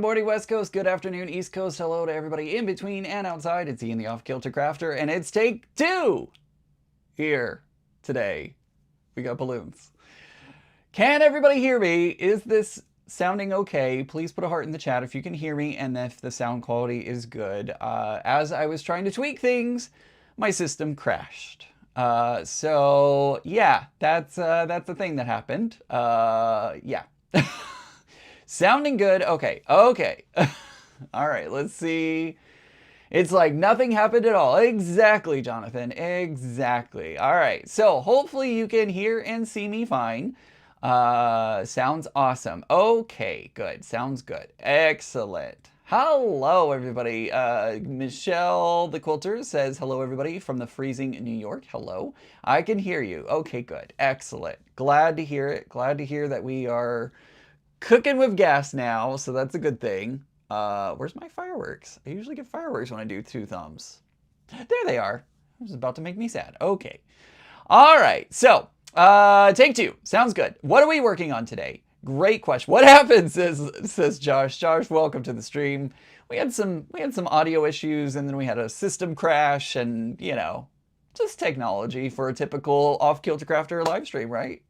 Good morning, West Coast. Good afternoon, East Coast. Hello to everybody in between and outside. It's Ian the Off Kilter Crafter, and it's take 2 here today. We got balloons. Can everybody hear me? Is this sounding okay? Please put a heart in the chat if you can hear me and if the sound quality is good. As I was trying to tweak things, my system crashed. So yeah, that's the thing that happened. Yeah. Sounding good. Okay. Okay. All right. Let's see. It's like nothing happened at all. Exactly, Jonathan. Exactly. All right. So hopefully you can hear and see me fine. Sounds awesome. Okay. Good. Sounds good. Excellent. Hello, everybody. Michelle the Quilter says, hello, everybody, from the freezing New York. Hello. I can hear you. Okay, good. Excellent. Glad to hear it. Glad to hear that we are cooking with gas now, so that's a good thing. Where's my fireworks? I usually get fireworks when I do 2 thumbs. There they are. This is about to make me sad. Okay. All right. So, take 2. Sounds good. What are we working on today? Great question. What happened, says Josh. Josh, welcome to the stream. We had some audio issues, and then we had a system crash, and you know, just technology for a typical Off Kilter Crafter live stream, right?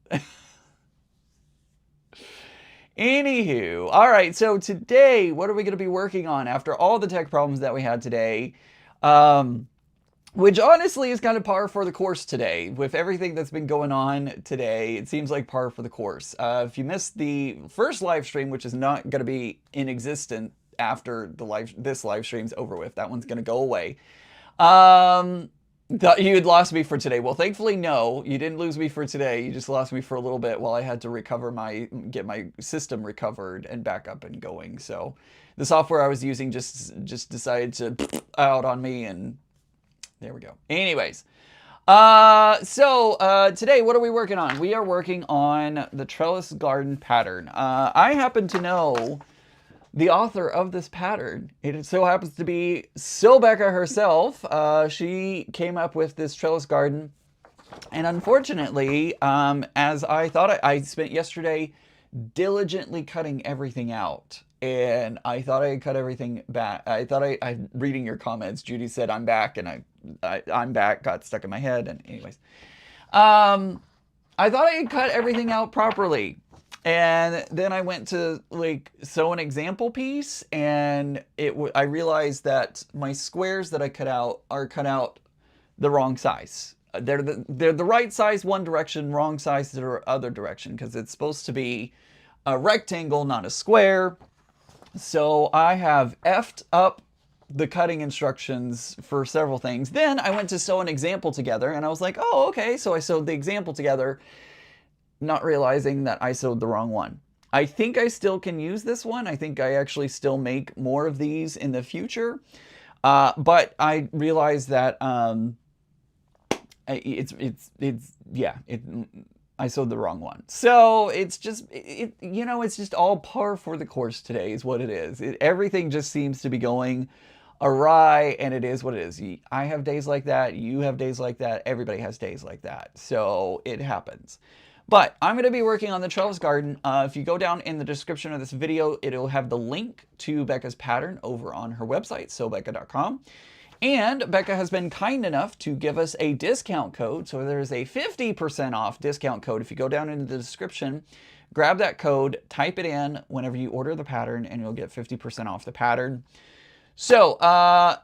Anywho, all right, so today, what are we going to be working on after all the tech problems that we had today? Which honestly is kind of par for the course today. With everything that's been going on today, it seems like par for the course. If you missed the first live stream, which is not going to be in existence after this live stream's over with, that one's going to go away. Thought you had lost me for today. Well, thankfully, no, you didn't lose me for today. You just lost me for a little bit while I had to get my system recovered and back up and going. So the software I was using just decided to out on me, and there we go. Anyways, today, what are we working on? We are working on the Trellis Garden pattern. I happen to know the author of this pattern. It so happens to be Sew Becca herself. She came up with this trellis garden, and unfortunately, as I thought, I spent yesterday diligently cutting everything out, and I thought I had cut everything back. I'm reading your comments. Judy said I'm back, and I'm back. Got stuck in my head, and anyways, I thought I had cut everything out properly. And then I went to like sew an example piece, and I realized that my squares that I cut out are cut out the wrong size. They're the right size one direction, wrong size the other direction, because it's supposed to be a rectangle, not a square. So I have effed up the cutting instructions for several things. Then I went to sew an example together, and I was like, oh, okay. So I sewed the example together, not realizing that I sewed the wrong one. I think I still can use this one. I think I actually still make more of these in the future. But I realized that I sewed the wrong one. So it's just, it's just all par for the course today is what it is. Everything just seems to be going awry, and it is what it is. I have days like that. You have days like that. Everybody has days like that. So it happens. But I'm going to be working on the Trellis Garden. If you go down in the description of this video, it'll have the link to Becca's pattern over on her website, sewbecca.com. And Becca has been kind enough to give us a discount code. So there's a 50% off discount code. If you go down into the description, grab that code, type it in whenever you order the pattern, and you'll get 50% off the pattern. So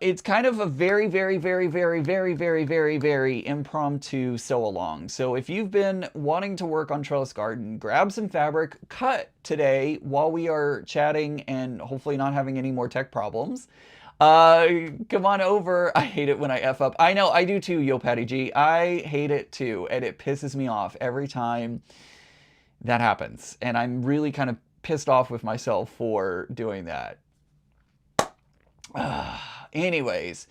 it's kind of a very, very, very, very, very, very, very, very impromptu sew along. So if you've been wanting to work on Trellis Garden, grab some fabric, cut today while we are chatting and hopefully not having any more tech problems. Come on over. I hate it when I F up. I know, I do too, Yo Patty G. I hate it too, and it pisses me off every time that happens. And I'm really kind of pissed off with myself for doing that. Anyways,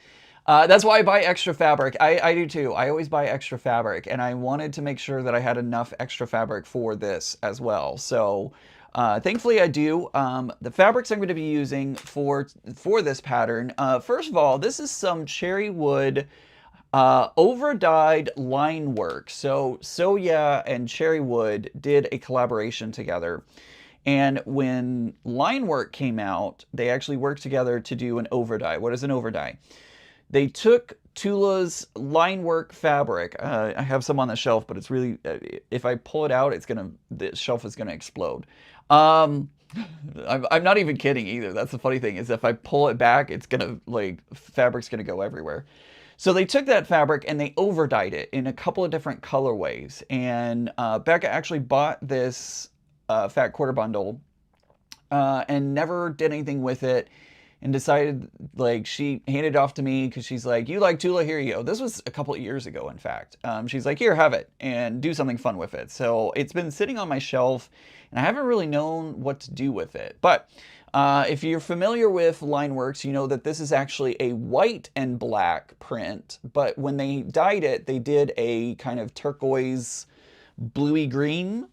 that's why I buy extra fabric. I do too. I always buy extra fabric, and I wanted to make sure that I had enough extra fabric for this as well. So thankfully I do. The fabrics I'm going to be using for this pattern, first of all, this is some cherry wood over-dyed line work. So yeah and cherry wood did a collaboration together. And when line work came out, they actually worked together to do an overdye. What is an overdye? They took Tula's line work fabric. I have some on the shelf, but it's really, if I pull it out, the shelf is gonna explode. I'm not even kidding either. That's the funny thing, is if I pull it back, it's gonna, like, fabric's gonna go everywhere. So they took that fabric and they overdyed it in a couple of different colorways. And Becca actually bought this fat quarter bundle and never did anything with it, and decided, like, she handed it off to me because she's like, you like Tula, here you go. This was a couple of years ago, in fact. She's like, here, have it, and do something fun with it. So it's been sitting on my shelf, and I haven't really known what to do with it. But if you're familiar with Lineworks, you know that this is actually a white and black print, but when they dyed it, they did a kind of turquoise, bluey green,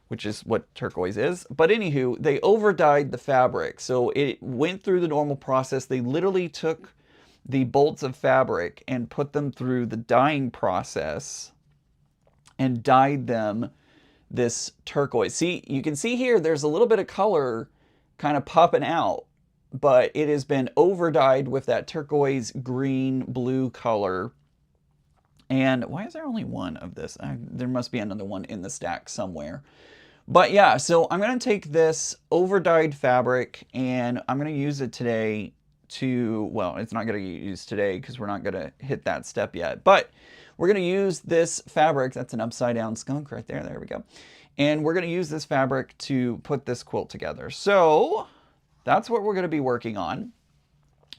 which is what turquoise is. But anywho, they overdyed the fabric. So it went through the normal process. They literally took the bolts of fabric and put them through the dyeing process and dyed them this turquoise. See, you can see here, there's a little bit of color kind of popping out, but it has been overdyed with that turquoise, green, blue color. And why is there only one of this? There must be another one in the stack somewhere. But yeah, so I'm going to take this overdyed fabric and I'm going to use it today to, well, it's not going to get used today because we're not going to hit that step yet. But we're going to use this fabric. That's an upside down skunk right there. There we go. And we're going to use this fabric to put this quilt together. So that's what we're going to be working on.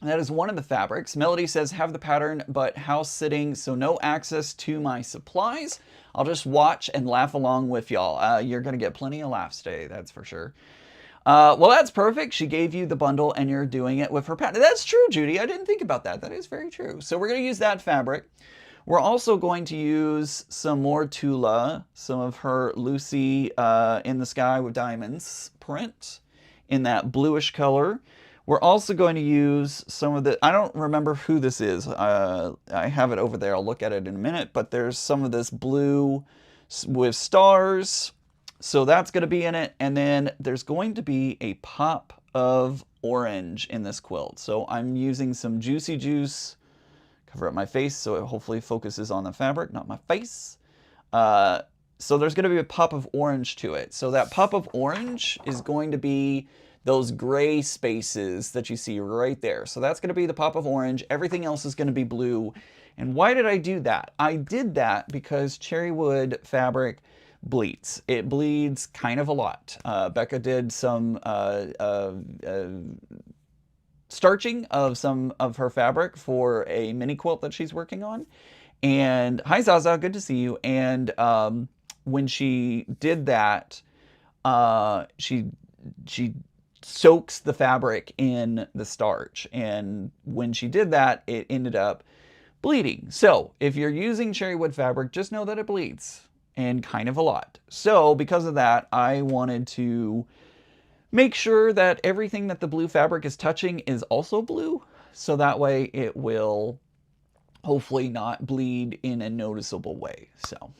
That is one of the fabrics. Melody says, have the pattern, but house sitting, so no access to my supplies. I'll just watch and laugh along with y'all. You're going to get plenty of laughs today, that's for sure. Well, that's perfect. She gave you the bundle and you're doing it with her pattern. That's true, Judy. I didn't think about that. That is very true. So we're going to use that fabric. We're also going to use some more Tula, some of her Lucy in the Sky with Diamonds print in that bluish color. We're also going to use some of the, I don't remember who this is. I have it over there. I'll look at it in a minute, but there's some of this blue with stars. So that's going to be in it. And then there's going to be a pop of orange in this quilt. So I'm using some Juicy Juice, cover up my face so it hopefully focuses on the fabric, not my face. So there's going to be a pop of orange to it. So that pop of orange is going to be those gray spaces that you see right there. So that's going to be the pop of orange. Everything else is going to be blue. And why did I do that? I did that because cherry wood fabric bleeds. It bleeds kind of a lot. Becca did some starching of some of her fabric for a mini quilt that she's working on. And hi Zaza, good to see you. And when she did that, she soaks the fabric in the starch, and when she did that, it ended up bleeding. So if you're using cherry wood fabric, just know that it bleeds, and kind of a lot. So because of that, I wanted to make sure that everything that the blue fabric is touching is also blue, so that way it will hopefully not bleed in a noticeable way. So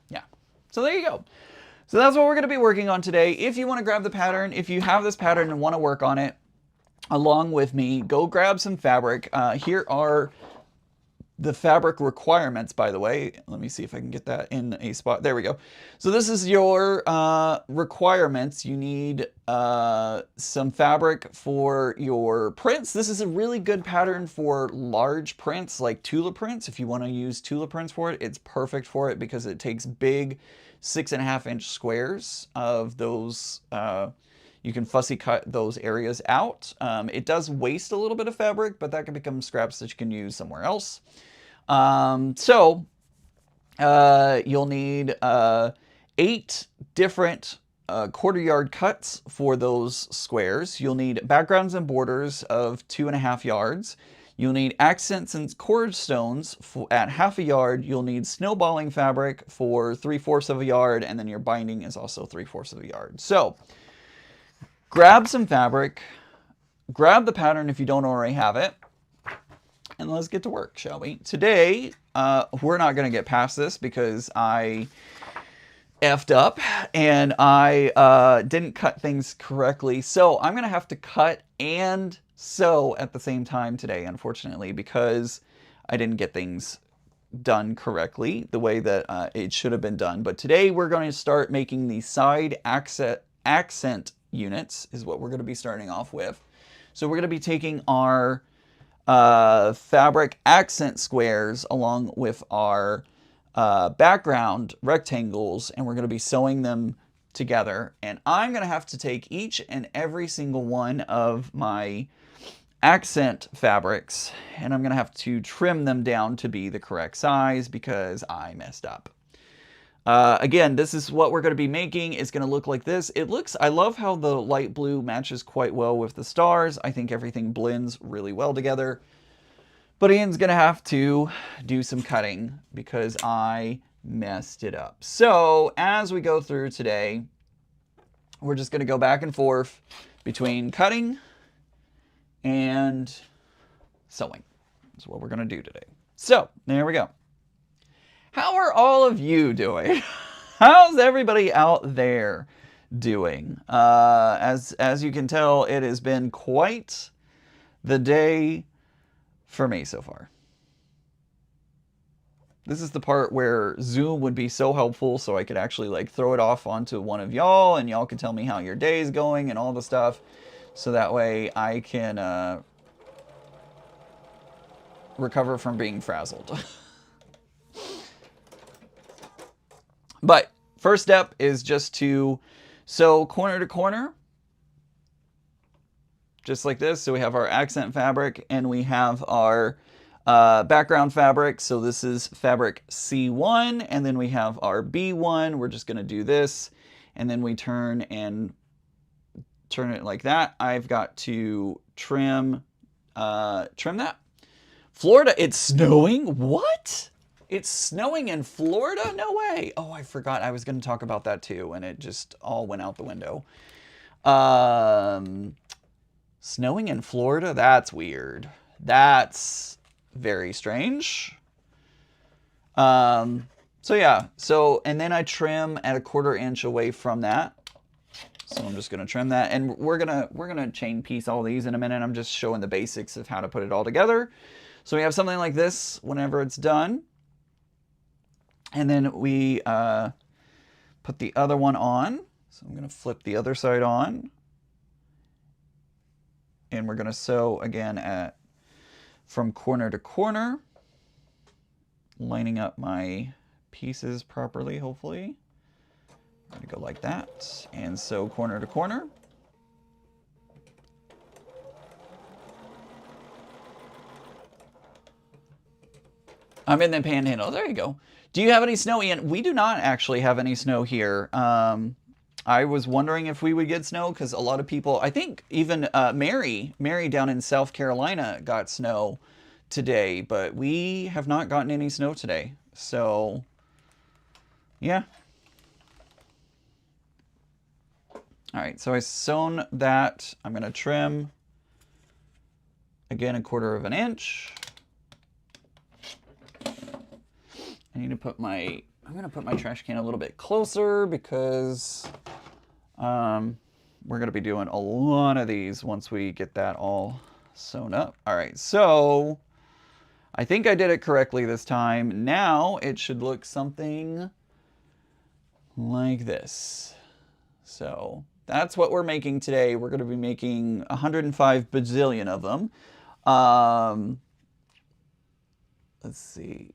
yeah, so there you go. So that's what we're going to be working on today. If you want to grab the pattern, if you have this pattern and want to work on it along with me, go grab some fabric. Here are the fabric requirements, by the way. Let me see if I can get that in a spot. There we go. So this is your requirements. You need some fabric for your prints. This is a really good pattern for large prints like Tula prints. If you want to use Tula prints for it, it's perfect for it because it takes big 6.5 inch squares of those. You can fussy cut those areas out. It does waste a little bit of fabric, but that can become scraps that you can use somewhere else. You'll need 8 different quarter yard cuts for those squares. You'll need backgrounds and borders of 2.5 yards. You'll need accents and cordstones at 1/2 yard. You'll need snowballing fabric for 3/4 of a yard, and then your binding is also 3/4 of a yard. So grab some fabric, grab the pattern if you don't already have it, and let's get to work, shall we? Today, we're not going to get past this because I effed up and I didn't cut things correctly. So I'm going to have to cut and sew at the same time today, unfortunately, because I didn't get things done correctly the way that it should have been done. But today we're going to start making the side accent units is what we're going to be starting off with. So we're going to be taking our fabric accent squares along with our background rectangles, and we're going to be sewing them together. And I'm going to have to take each and every single one of my accent fabrics and I'm going to have to trim them down to be the correct size because I messed up. Again, this is what we're going to be making. It's going to look like this. I love how the light blue matches quite well with the stars. I think everything blends really well together. But Ian's going to have to do some cutting because I messed it up. So as we go through today, we're just going to go back and forth between cutting and sewing. That's what we're going to do today. So there we go. How are all of you doing? How's everybody out there doing? As you can tell, it has been quite the day for me so far. This is the part where Zoom would be so helpful so I could actually like throw it off onto one of y'all and y'all can tell me how your day is going and all the stuff. So that way I can recover from being frazzled. But first step is just to sew corner to corner. Just like this. So we have our accent fabric and we have our background fabric. So this is fabric C1 and then we have our B1. We're just going to do this and then we turn it like that. I've got to trim that. Florida, it's snowing? What? It's snowing in Florida? No way. Oh, I forgot I was going to talk about that too and it just all went out the window. Snowing in Florida? That's weird. That's very strange. So yeah. So, and then I trim at 1/4 inch away from that. So I'm just going to trim that and we're going to chain piece all these in a minute. I'm just showing the basics of how to put it all together. So we have something like this whenever it's done. And then we put the other one on. So I'm going to flip the other side on. And we're going to sew again from corner to corner, lining up my pieces properly, hopefully. I'm going to go like that and sew corner to corner. I'm in the panhandle. There you go. Do you have any snow, Ian? We do not actually have any snow here. I was wondering if we would get snow because a lot of people, I think even Mary down in South Carolina got snow today, but we have not gotten any snow today. So, yeah. All right, so I sewn that. I'm going to trim again 1/4 inch. I need to put I'm going to put my trash can a little bit closer because we're going to be doing a lot of these once we get that all sewn up. All right, so I think I did it correctly this time. Now it should look something like this. So that's what we're making today. We're going to be making 105 bazillion of them. Let's see.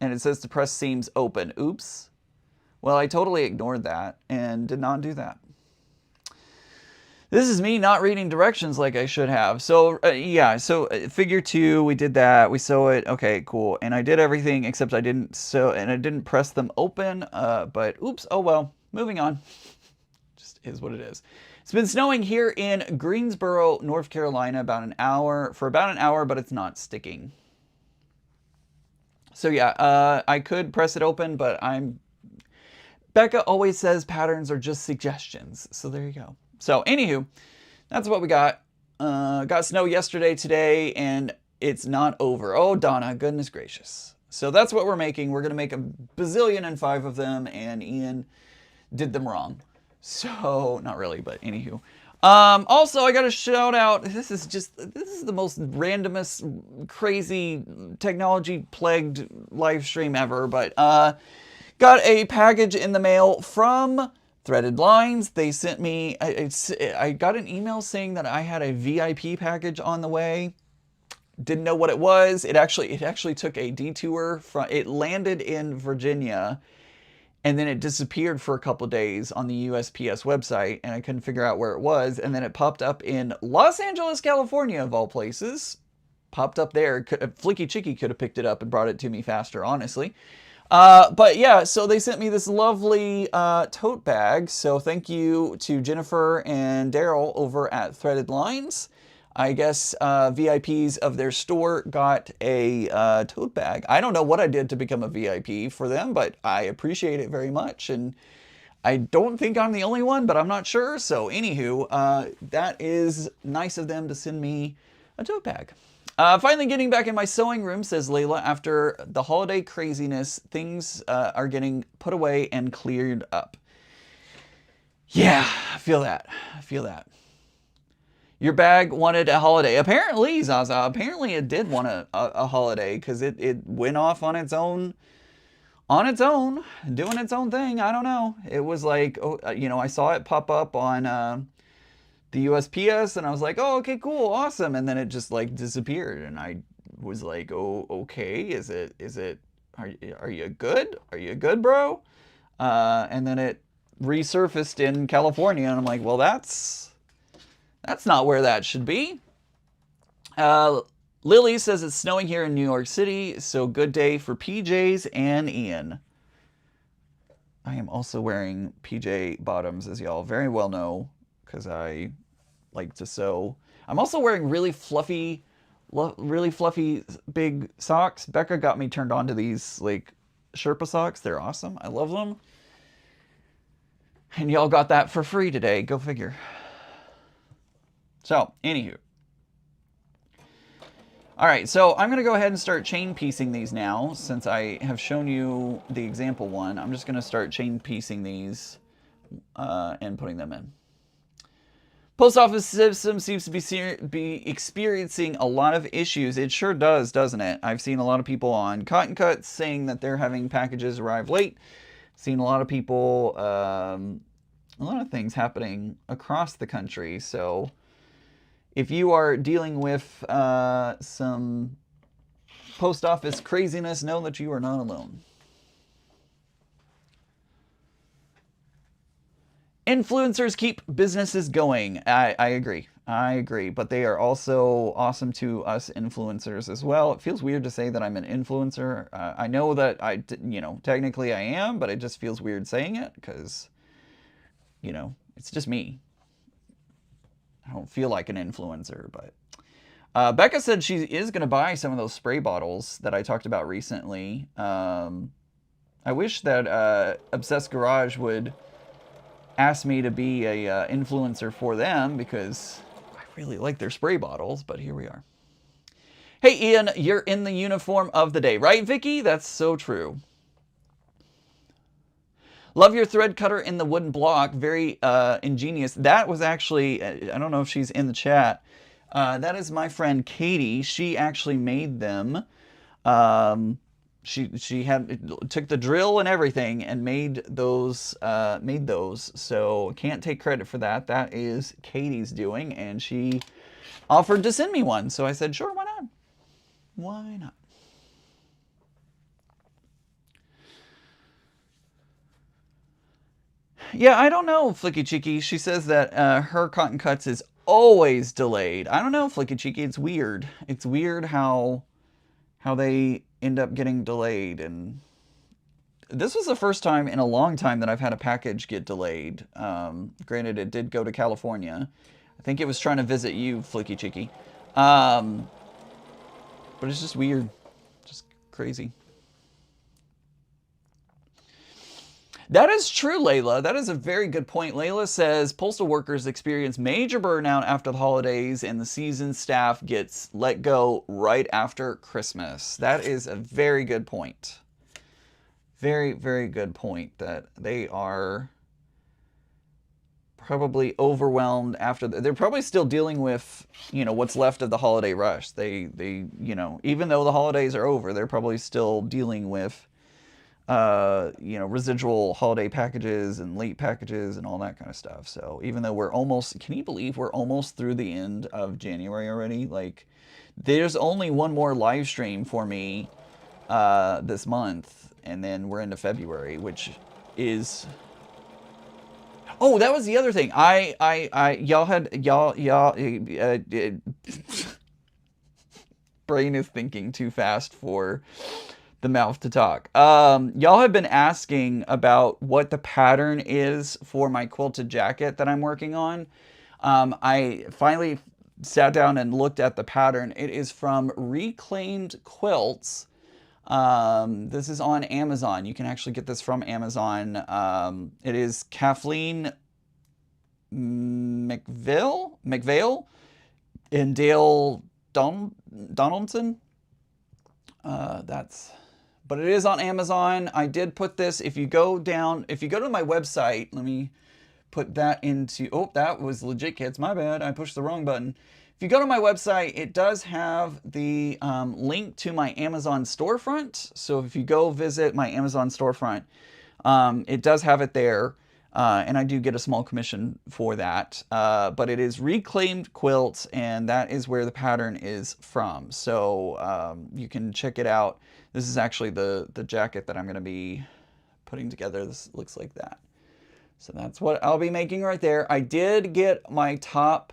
And it says to press seams open. Oops. Well, I totally ignored that and did not do that. This is me not reading directions like I should have. So yeah, so figure 2, we did that. We sew it. Okay, cool. And I did everything except I didn't sew and I didn't press them open. But oops, oh well, moving on. Just is what it is. It's been snowing here in Greensboro, North Carolina for about an hour, but it's not sticking. So yeah, I could press it open, but Becca always says patterns are just suggestions. So there you go. So anywho, that's what we got. Got snow yesterday, today, and it's not over. Oh, Donna, goodness gracious. So that's what we're making. We're going to make a bazillion and 5 of them, and Ian did them wrong. So, not really, but anywho. Also, I got to shout out, this is the most randomest, crazy, technology-plagued live stream ever, but got a package in the mail from Threaded Lines. They sent me, I got an email saying that I had a VIP package on the way. Didn't know what it was. It actually took a detour from, it landed in Virginia, and then it disappeared for a couple days on the USPS website, and I couldn't figure out where it was. And then it popped up in Los Angeles, California, of all places. Popped up there. Flicky Chicky could have picked it up and brought it to me faster, honestly. But yeah, so they sent me this lovely tote bag. So thank you to Jennifer and Daryl over at Threaded Lines. I guess VIPs of their store got a tote bag. I don't know what I did to become a VIP for them, but I appreciate it very much. And I don't think I'm the only one, but I'm not sure. So anywho, that is nice of them to send me a tote bag. Finally getting back in my sewing room, says Layla. After the holiday craziness, things are getting put away and cleared up. Yeah, I feel that. I feel that. Your bag wanted a holiday. Apparently, Zaza, apparently it did want a holiday, because it went off on its own, doing its own thing. I don't know. It was like, oh, you know, I saw it pop up on the USPS, and I was like, oh, okay, cool, awesome. And then it just like disappeared, and I was like, oh, okay, are you good? Are you good, bro? And then it resurfaced in California, and I'm like, well, that's not where that should be. Lily says it's snowing here in New York City, so good day for PJs and Ian. I am also wearing PJ bottoms, as y'all very well know, because I like to sew. I'm also wearing really fluffy big socks. Becca got me turned on to these like Sherpa socks. They're awesome. I love them. And y'all got that for free today. Go figure. So, anywho. Alright, so I'm going to go ahead and start chain piecing these now, since I have shown you the example one. I'm just going to start chain piecing these and putting them in. Post office system seems to be experiencing a lot of issues. It sure does, doesn't it? I've seen a lot of people on Cotton Cuts saying that they're having packages arrive late. Seen a lot of people, a lot of things happening across the country, so if you are dealing with some post office craziness, know that you are not alone. Influencers keep businesses going. I agree. I agree. But they are also awesome to us influencers as well. It feels weird to say that I'm an influencer. I know that technically I am, but it just feels weird saying it because, it's just me. I don't feel like an influencer, but Becca said she is going to buy some of those spray bottles that I talked about recently. I wish that Obsessed Garage would ask me to be a influencer for them, because I really like their spray bottles, but here we are. Hey Ian, you're in the uniform of the day, right Vicky? That's so true. Love your thread cutter in the wooden block. Very ingenious. That was actually, I don't know if she's in the chat. That is my friend Katie. She actually made them. She took the drill and everything and made those. So can't take credit for that. That is Katie's doing, and she offered to send me one. So I said, sure, why not? Why not? Yeah, I don't know, Flicky Cheeky. She says that her Cotton Cuts is always delayed. I don't know, Flicky Cheeky. It's weird. It's weird how they end up getting delayed. And this was the first time in a long time that I've had a package get delayed. Granted, it did go to California. I think it was trying to visit you, Flicky Cheeky. But it's just weird. Just crazy. That is true, Layla. That is a very good point. Layla says postal workers experience major burnout after the holidays and the season staff gets let go right after Christmas. That is a very good point. Very, very good point that they are probably overwhelmed after they're probably still dealing with, you know, what's left of the holiday rush. They you know, even though the holidays are over, they're probably still dealing with you know, residual holiday packages and late packages and all that kind of stuff. So even though we're almost, can you believe we're almost through the end of January already? Like, there's only one more live stream for me this month, and then we're into February, which is... Oh, that was the other thing. Brain is thinking too fast for the mouth to talk. Y'all have been asking about what the pattern is for my quilted jacket that I'm working on. I finally sat down and looked at the pattern. It is from Reclaimed Quilts. This is on Amazon. You can actually get this from Amazon. It is Kathleen McVale and Dale Donaldson. But it is on Amazon. I did put this, if you go to my website, let me put that into, oh, that was legit, kids, my bad, I pushed the wrong button. If you go to my website, it does have the link to my Amazon storefront. So if you go visit my Amazon storefront, it does have it there. And I do get a small commission for that. But it is Reclaimed Quilts, and that is where the pattern is from. So you can check it out. This is actually the jacket that I'm going to be putting together. This looks like that. So that's what I'll be making right there. I did get my top...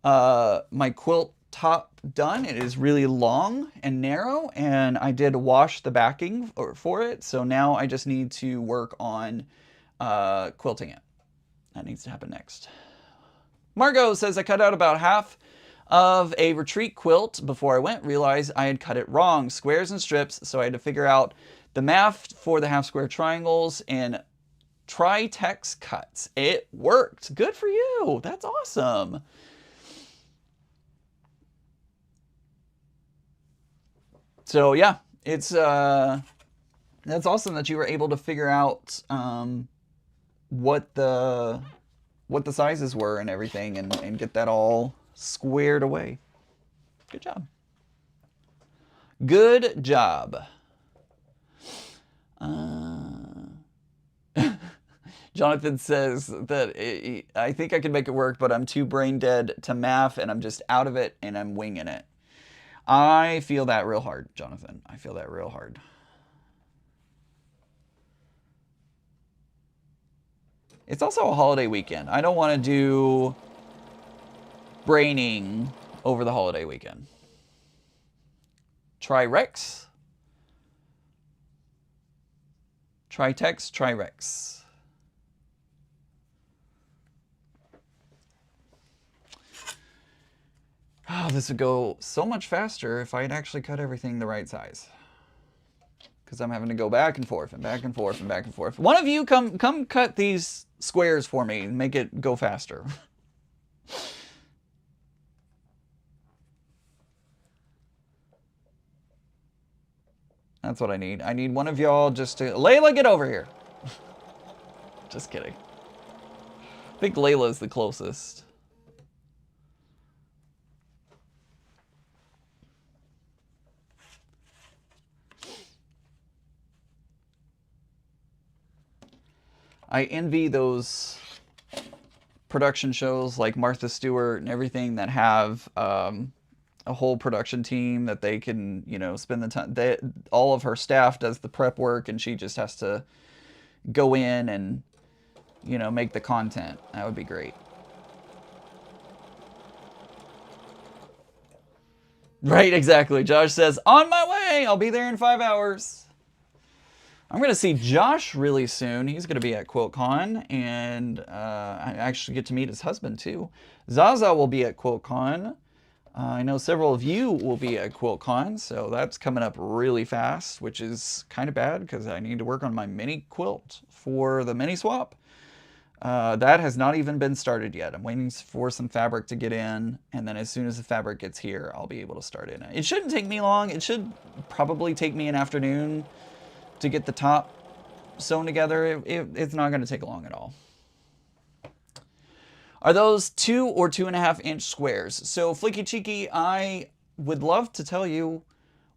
my quilt top done. It is really long and narrow, and I did wash the backing for it. So now I just need to work on quilting it. That needs to happen next. Margot says, I cut out about half of a retreat quilt before I went, realized I had cut it wrong, squares and strips, so I had to figure out the math for the half square triangles and Tri-Tex cuts. It worked. Good for you. That's awesome. So yeah, it's that's awesome that you were able to figure out what the sizes were and everything, and get that all squared away. Good job. Good job. Jonathan says that I think I can make it work, but I'm too brain dead to math, and I'm just out of it, and I'm winging it. I feel that real hard, Jonathan. I feel that real hard. It's also a holiday weekend. I don't want to do braining over the holiday weekend. Tri-Rex. Tri-Tex, Tri-Rex. Oh, this would go so much faster if I had actually cut everything the right size. Because I'm having to go back and forth and back and forth and back and forth. One of you come cut these squares for me and make it go faster. That's what I need. I need one of y'all just to... Layla, get over here. Just kidding. I think Layla's the closest. I envy those production shows like Martha Stewart and everything that have a whole production team that they can, you know, spend the time. All of her staff does the prep work, and she just has to go in and, you know, make the content. That would be great. Right, exactly. Josh says, on my way. I'll be there in 5 hours. I'm going to see Josh really soon. He's going to be at QuiltCon, and I actually get to meet his husband too. Zaza will be at QuiltCon. I know several of you will be at QuiltCon, so that's coming up really fast, which is kind of bad because I need to work on my mini quilt for the mini swap. That has not even been started yet. I'm waiting for some fabric to get in, and then as soon as the fabric gets here, I'll be able to start in it. It shouldn't take me long. It should probably take me an afternoon to get the top sewn together. It's not going to take long at all. Are those 2 or 2.5 inch squares? So Flicky Cheeky, I would love to tell you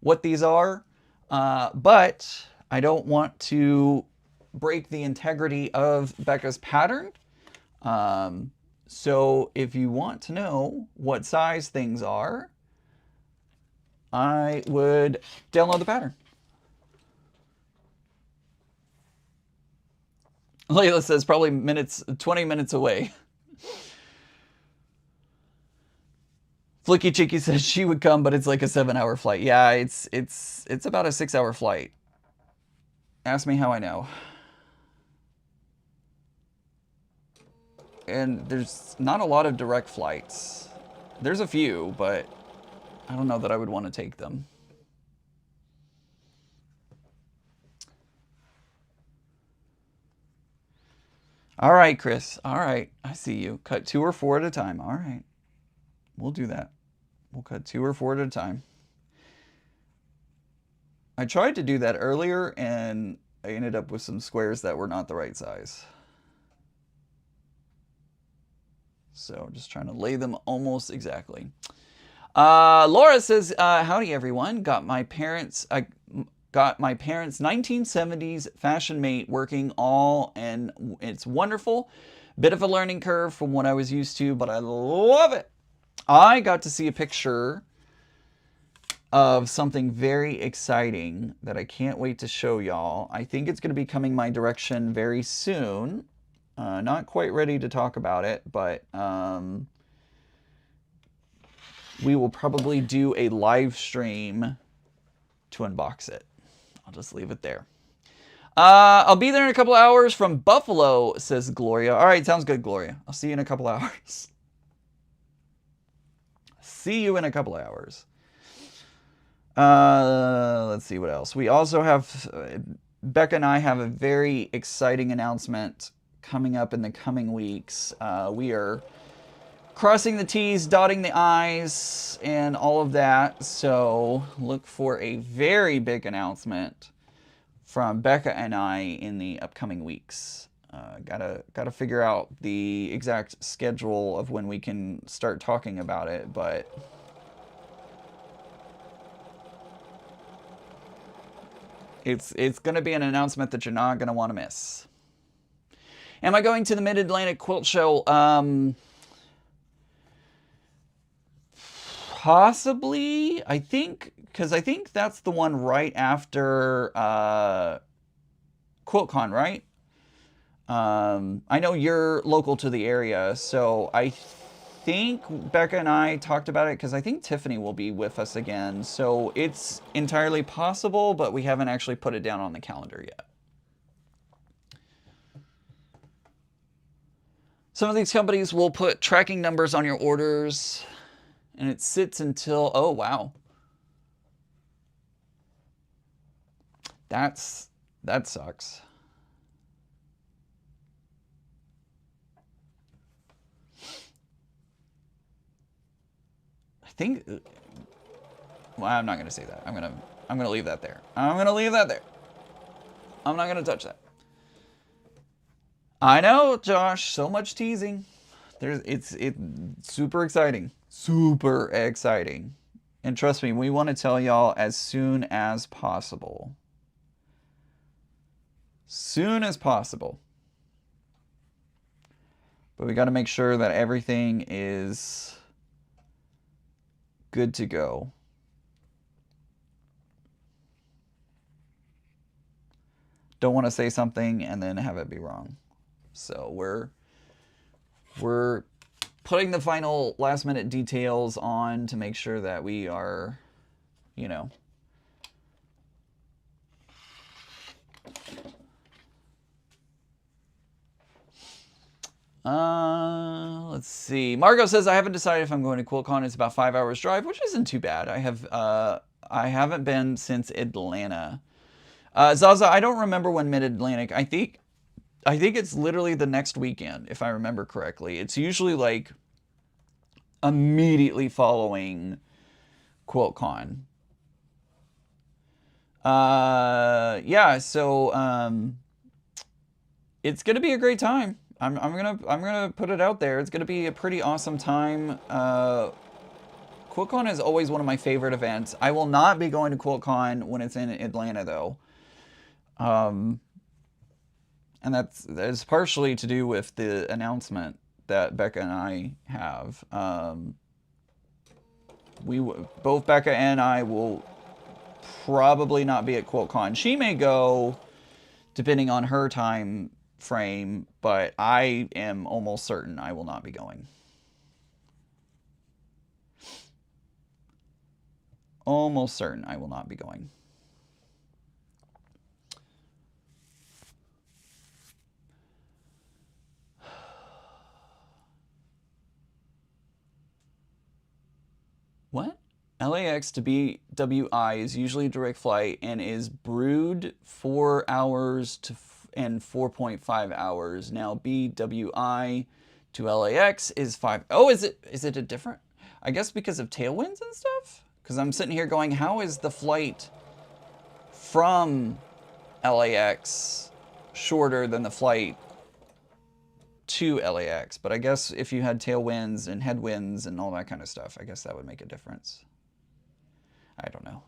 what these are, but I don't want to break the integrity of Becca's pattern. So if you want to know what size things are, I would download the pattern. Layla says probably 20 minutes away. Flicky Cheeky says she would come, but it's like a 7-hour flight. Yeah, it's about a 6-hour flight. Ask me how I know. And there's not a lot of direct flights. There's a few, but I don't know that I would want to take them. All right, Chris. All right, I see you. Cut 2 or 4 at a time. All right, we'll do that. We'll cut 2 or 4 at a time. I tried to do that earlier, and I ended up with some squares that were not the right size. So I'm just trying to lay them almost exactly. Laura says, howdy everyone. Got my parents' 1970s fashion mate working all, and it's wonderful. Bit of a learning curve from what I was used to, but I love it. I got to see a picture of something very exciting that I can't wait to show y'all. I think it's going to be coming my direction very soon. Not quite ready to talk about it, but we will probably do a live stream to unbox it. I'll just leave it there. I'll be there in a couple hours from Buffalo, says Gloria. All right, sounds good, Gloria. I'll see you in a couple hours. See you in a couple hours. Let's see what else. We also have, Becca and I have a very exciting announcement coming up in the coming weeks. We are crossing the T's, dotting the I's, and all of that. So look for a very big announcement from Becca and I in the upcoming weeks. Gotta figure out the exact schedule of when we can start talking about it, but it's gonna be an announcement that you're not gonna want to miss. Am I going to the Mid-Atlantic Quilt Show? Possibly, I think, because I think that's the one right after QuiltCon, right? I know you're local to the area, so I think Becca and I talked about it because I think Tiffany will be with us again. So it's entirely possible, but we haven't actually put it down on the calendar yet. Some of these companies will put tracking numbers on your orders, and it sits until, oh, wow. That sucks. I think, well, I'm not going to say that. I'm going to leave that there. I'm going to leave that there. I'm not going to touch that. I know, Josh, so much teasing. It's super exciting. Super exciting. And trust me, we want to tell y'all as soon as possible. Soon as possible. But we got to make sure that everything is good to go. Don't want to say something and then have it be wrong. So we're putting the final last minute details on to make sure that we are, you know, Let's see. Margot says, I haven't decided if I'm going to QuiltCon. It's about 5 hours drive, which isn't too bad. I haven't been since Atlanta. Zaza, I don't remember when Mid-Atlantic. I think it's literally the next weekend, if I remember correctly. It's usually like immediately following QuiltCon. Yeah, so it's gonna be a great time. I'm gonna put it out there. It's gonna be a pretty awesome time. QuiltCon is always one of my favorite events. I will not be going to QuiltCon when it's in Atlanta though. And that's partially to do with the announcement that Becca and I have. Both Becca and I will probably not be at QuiltCon. She may go, depending on her time frame, but I am almost certain I will not be going. Almost certain I will not be going. What? LAX to BWI is usually a direct flight and is brewed 4 hours and 4.5 hours. Now BWI to LAX is 5. Oh, is it a different? I guess because of tailwinds and stuff? Because I'm sitting here going, how is the flight from LAX shorter than the flight to LAX? But I guess if you had tailwinds and headwinds and all that kind of stuff, I guess that would make a difference. I don't know.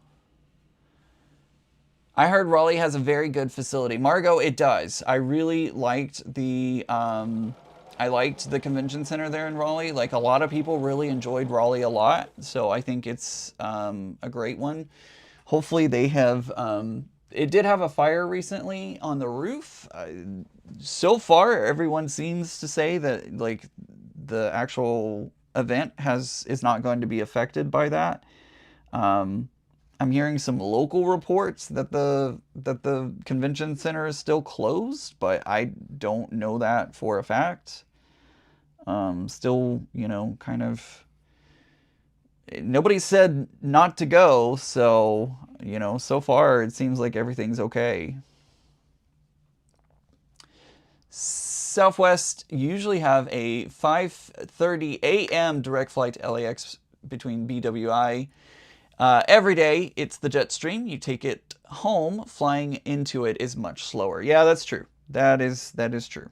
I heard Raleigh has a very good facility. Margot, it does. I really liked the convention center there in Raleigh. Like, a lot of people really enjoyed Raleigh a lot. So I think it's a great one. Hopefully they have, it did have a fire recently on the roof. So far, everyone seems to say that, like, the actual event is not going to be affected by that. I'm hearing some local reports that the convention center is still closed, but I don't know that for a fact. Still, kind of, nobody said not to go, so, so far it seems like everything's okay. Southwest usually have a 5:30 a.m. direct flight to LAX between BWI. Every day, it's the jet stream. You take it home. Flying into it is much slower. Yeah, that's true. That is true.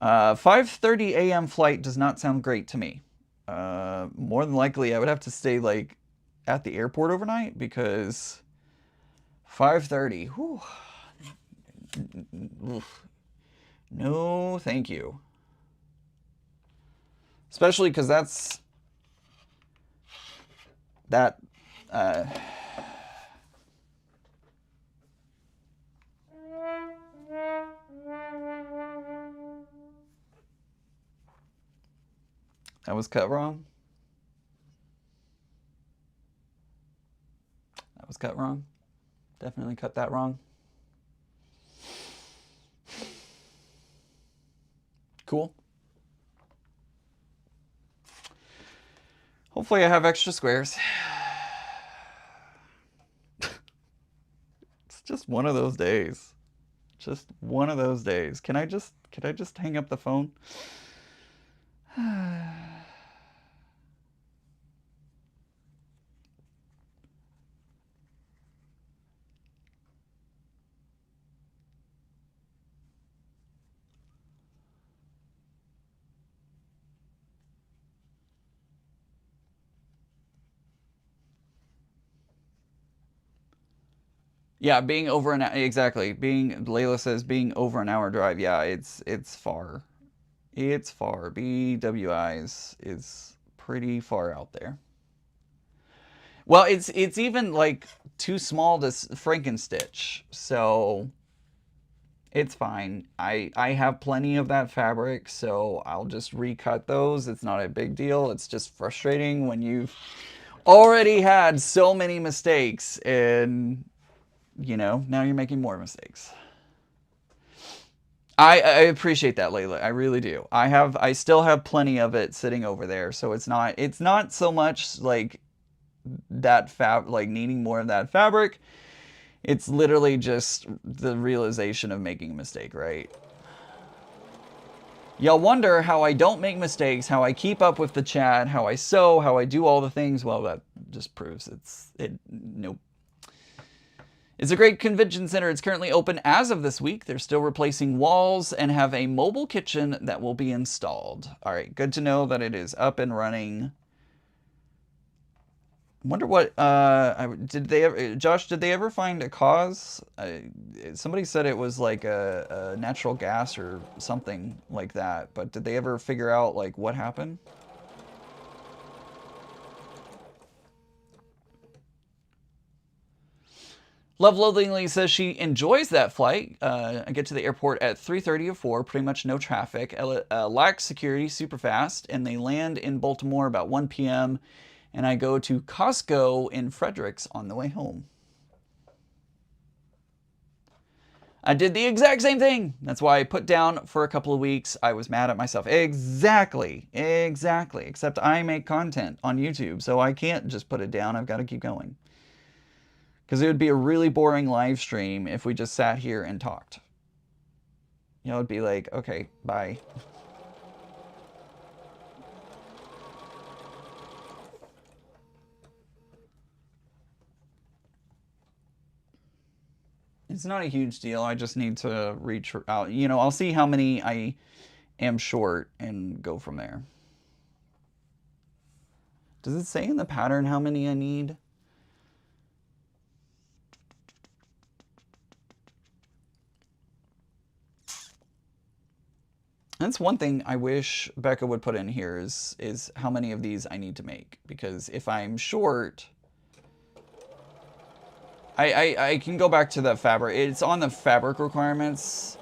5:30 a.m. flight does not sound great to me. More than likely, I would have to stay like at the airport overnight because 5:30. Whew. No, thank you. Especially because that that was cut wrong. That was cut wrong. Definitely cut that wrong. Cool. Hopefully I have extra squares. It's just one of those days. Just one of those days. Can I just hang up the phone? Yeah, being over an exactly. Layla says being over an hour drive. Yeah, it's far. It's far. BWI is pretty far out there. Well, it's even like too small to Frankenstitch, so it's fine. I have plenty of that fabric, so I'll just recut those. It's not a big deal. It's just frustrating when you've already had so many mistakes and now you're making more mistakes. I appreciate that, Layla. I really do. I still have plenty of it sitting over there, so it's not so much like that like needing more of that fabric. It's literally just the realization of making a mistake, right? Y'all wonder how I don't make mistakes, how I keep up with the chat, how I sew, how I do all the things. Well, that just proves nope. It's a great convention center. It's currently open as of this week. They're still replacing walls and have a mobile kitchen that will be installed. All right, good to know that it is up and running. Wonder what did they ever, Josh, did they ever find a cause? Somebody said it was like a natural gas or something like that, but did they ever figure out like what happened? Love Loathingly says she enjoys that flight. I get to the airport at 3:30 or 4, pretty much no traffic. Lax security, super fast, and they land in Baltimore about 1 p.m. And I go to Costco in Fredericks on the way home. I did the exact same thing. That's why I put down for a couple of weeks. I was mad at myself. Exactly. Except I make content on YouTube, so I can't just put it down. I've got to keep going. Because it would be a really boring live stream if we just sat here and talked. You know, it'd be like, okay, bye. It's not a huge deal. I just need to reach out. You know, I'll see how many I am short and go from there. Does it say in the pattern how many I need? That's one thing I wish Becca would put in here is how many of these I need to make. Because if I'm short, I can go back to the fabric. It's on the fabric requirements,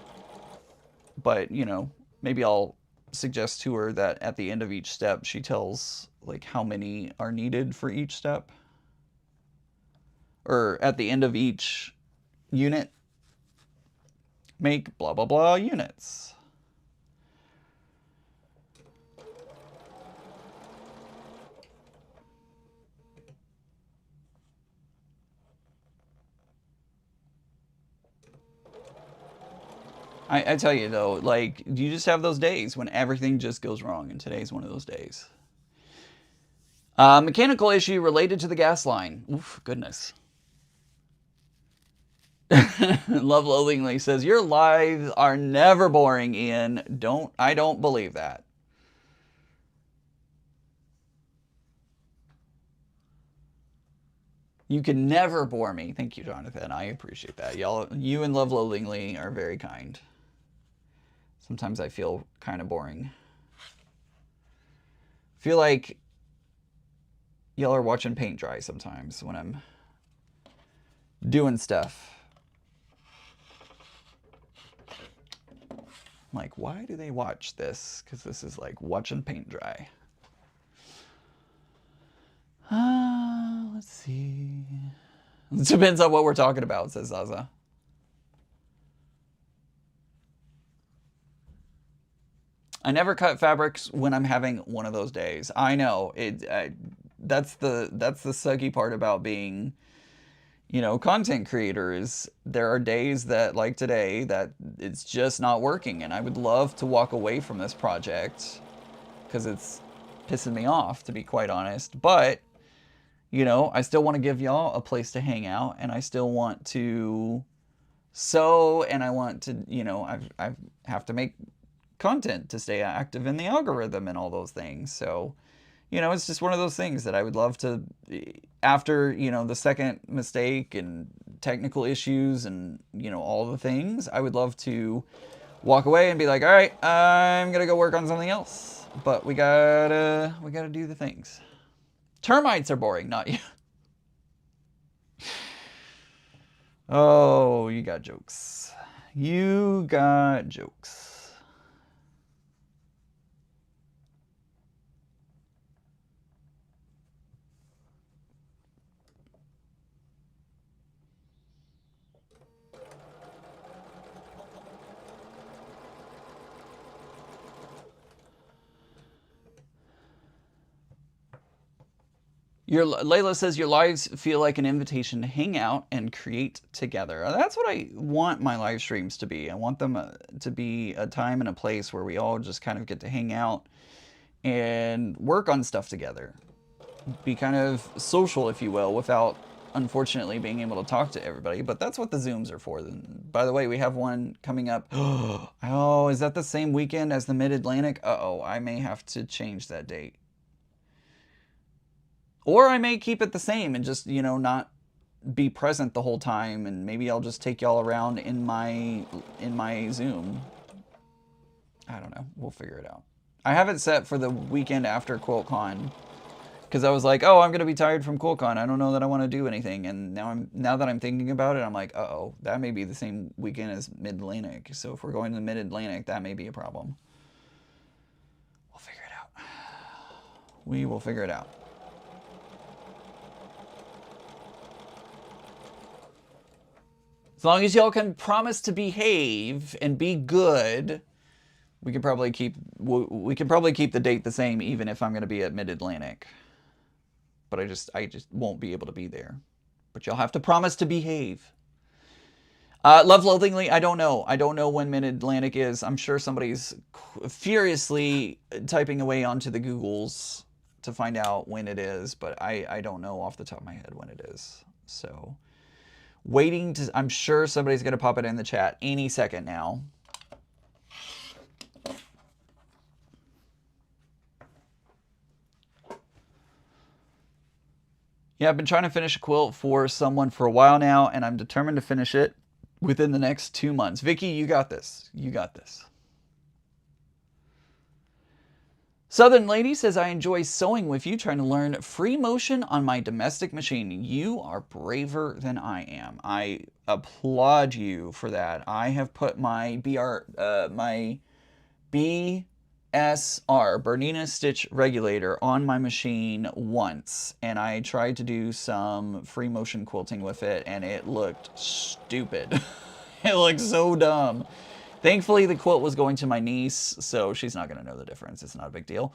but you know, maybe I'll suggest to her that at the end of each step she tells like how many are needed for each step, or at the end of each unit make blah blah blah units. I tell you though, like you just have those days when everything just goes wrong, and today's one of those days. Mechanical issue related to the gas line. Oof, goodness. Love Loathingly says, your lives are never boring, Ian. I don't believe that. You can never bore me. Thank you, Jonathan. I appreciate that. You and Love Loathingly are very kind. Sometimes I feel kind of boring. Feel like y'all are watching paint dry sometimes when I'm doing stuff. I'm like, why do they watch this? Because this is like watching paint dry. Let's see. It depends on what we're talking about, says Zaza. I never cut fabrics when I'm having one of those days. I know that's the sucky part about being, you know, content creators. There are days that, like today, that it's just not working, and I would love to walk away from this project because it's pissing me off, to be quite honest. But you know, I still want to give y'all a place to hang out, and I still want to sew, and I want to, you know, I have to make content to stay active in the algorithm and all those things. So, you know, it's just one of those things that I would love to, after, you know, the second mistake and technical issues and, you know, all the things, I would love to walk away and be like, all right, I'm gonna go work on something else. But we gotta do the things. Termites are boring, not you. Oh, you got jokes. You got jokes. Layla says your lives feel like an invitation to hang out and create together. That's what I want my live streams to be. I want them to be a time and a place where we all just kind of get to hang out and work on stuff together. Be kind of social, if you will, without unfortunately being able to talk to everybody. But that's what the Zooms are for. By the way, we have one coming up. Oh, is that the same weekend as the Mid-Atlantic? Uh-oh, I may have to change that date. Or I may keep it the same and just, not be present the whole time, and maybe I'll just take y'all around in my Zoom. I don't know. We'll figure it out. I have it set for the weekend after QuiltCon because I was like, oh, I'm gonna be tired from QuiltCon. I don't know that I want to do anything. And now that I'm thinking about it, I'm like, uh-oh, that may be the same weekend as Mid-Atlantic. So if we're going to the Mid-Atlantic, that may be a problem. We'll figure it out. We will figure it out. As long as y'all can promise to behave and be good, we can probably keep the date the same, even if I'm going to be at Mid-Atlantic. But I just won't be able to be there. But y'all have to promise to behave. Love Loathingly, I don't know. I don't know when Mid-Atlantic is. I'm sure somebody's furiously typing away onto the Googles to find out when it is, but I don't know off the top of my head when it is. So waiting to, I'm sure somebody's going to pop it in the chat any second now. Yeah, I've been trying to finish a quilt for someone for a while now, and I'm determined to finish it within the next 2 months. Vicky, you got this. You got this. Southern Lady says, I enjoy sewing with you, trying to learn free motion on my domestic machine. You are braver than I am. I applaud you for that. I have put my BSR, Bernina Stitch Regulator, on my machine once, and I tried to do some free motion quilting with it, and it looked stupid. It looked so dumb. Thankfully, the quilt was going to my niece, so she's not going to know the difference. It's not a big deal.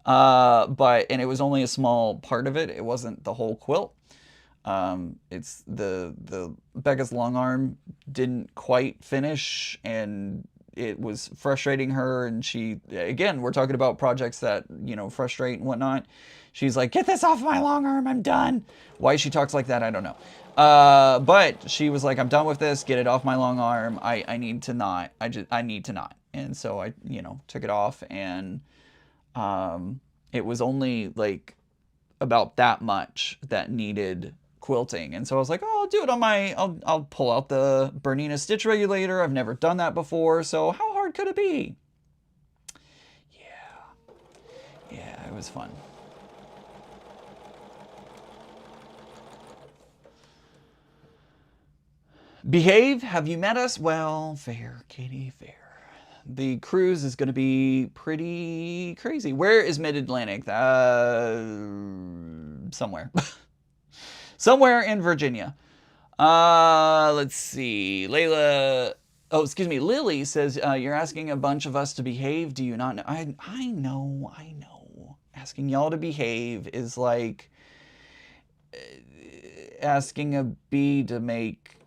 And it was only a small part of it. It wasn't the whole quilt. It's the Becca's long arm didn't quite finish, and it was frustrating her. And she, again, we're talking about projects that, frustrate and whatnot. She's like, get this off my long arm, I'm done. Why she talks like that, I don't know. But she was like, I'm done with this, get it off my long arm. I need to not. I need to not. And so I, took it off, and it was only like about that much that needed quilting. And so I was like, oh, I'll do it on I'll pull out the Bernina Stitch Regulator. I've never done that before, so how hard could it be? Yeah, it was fun. Behave, have you met us? Well, fair, Katie, fair. The cruise is going to be pretty crazy. Where is Mid-Atlantic? Somewhere. Somewhere in Virginia. Let's see. Lily says, you're asking a bunch of us to behave. Do you not know? I know. Asking y'all to behave is like asking a bee to make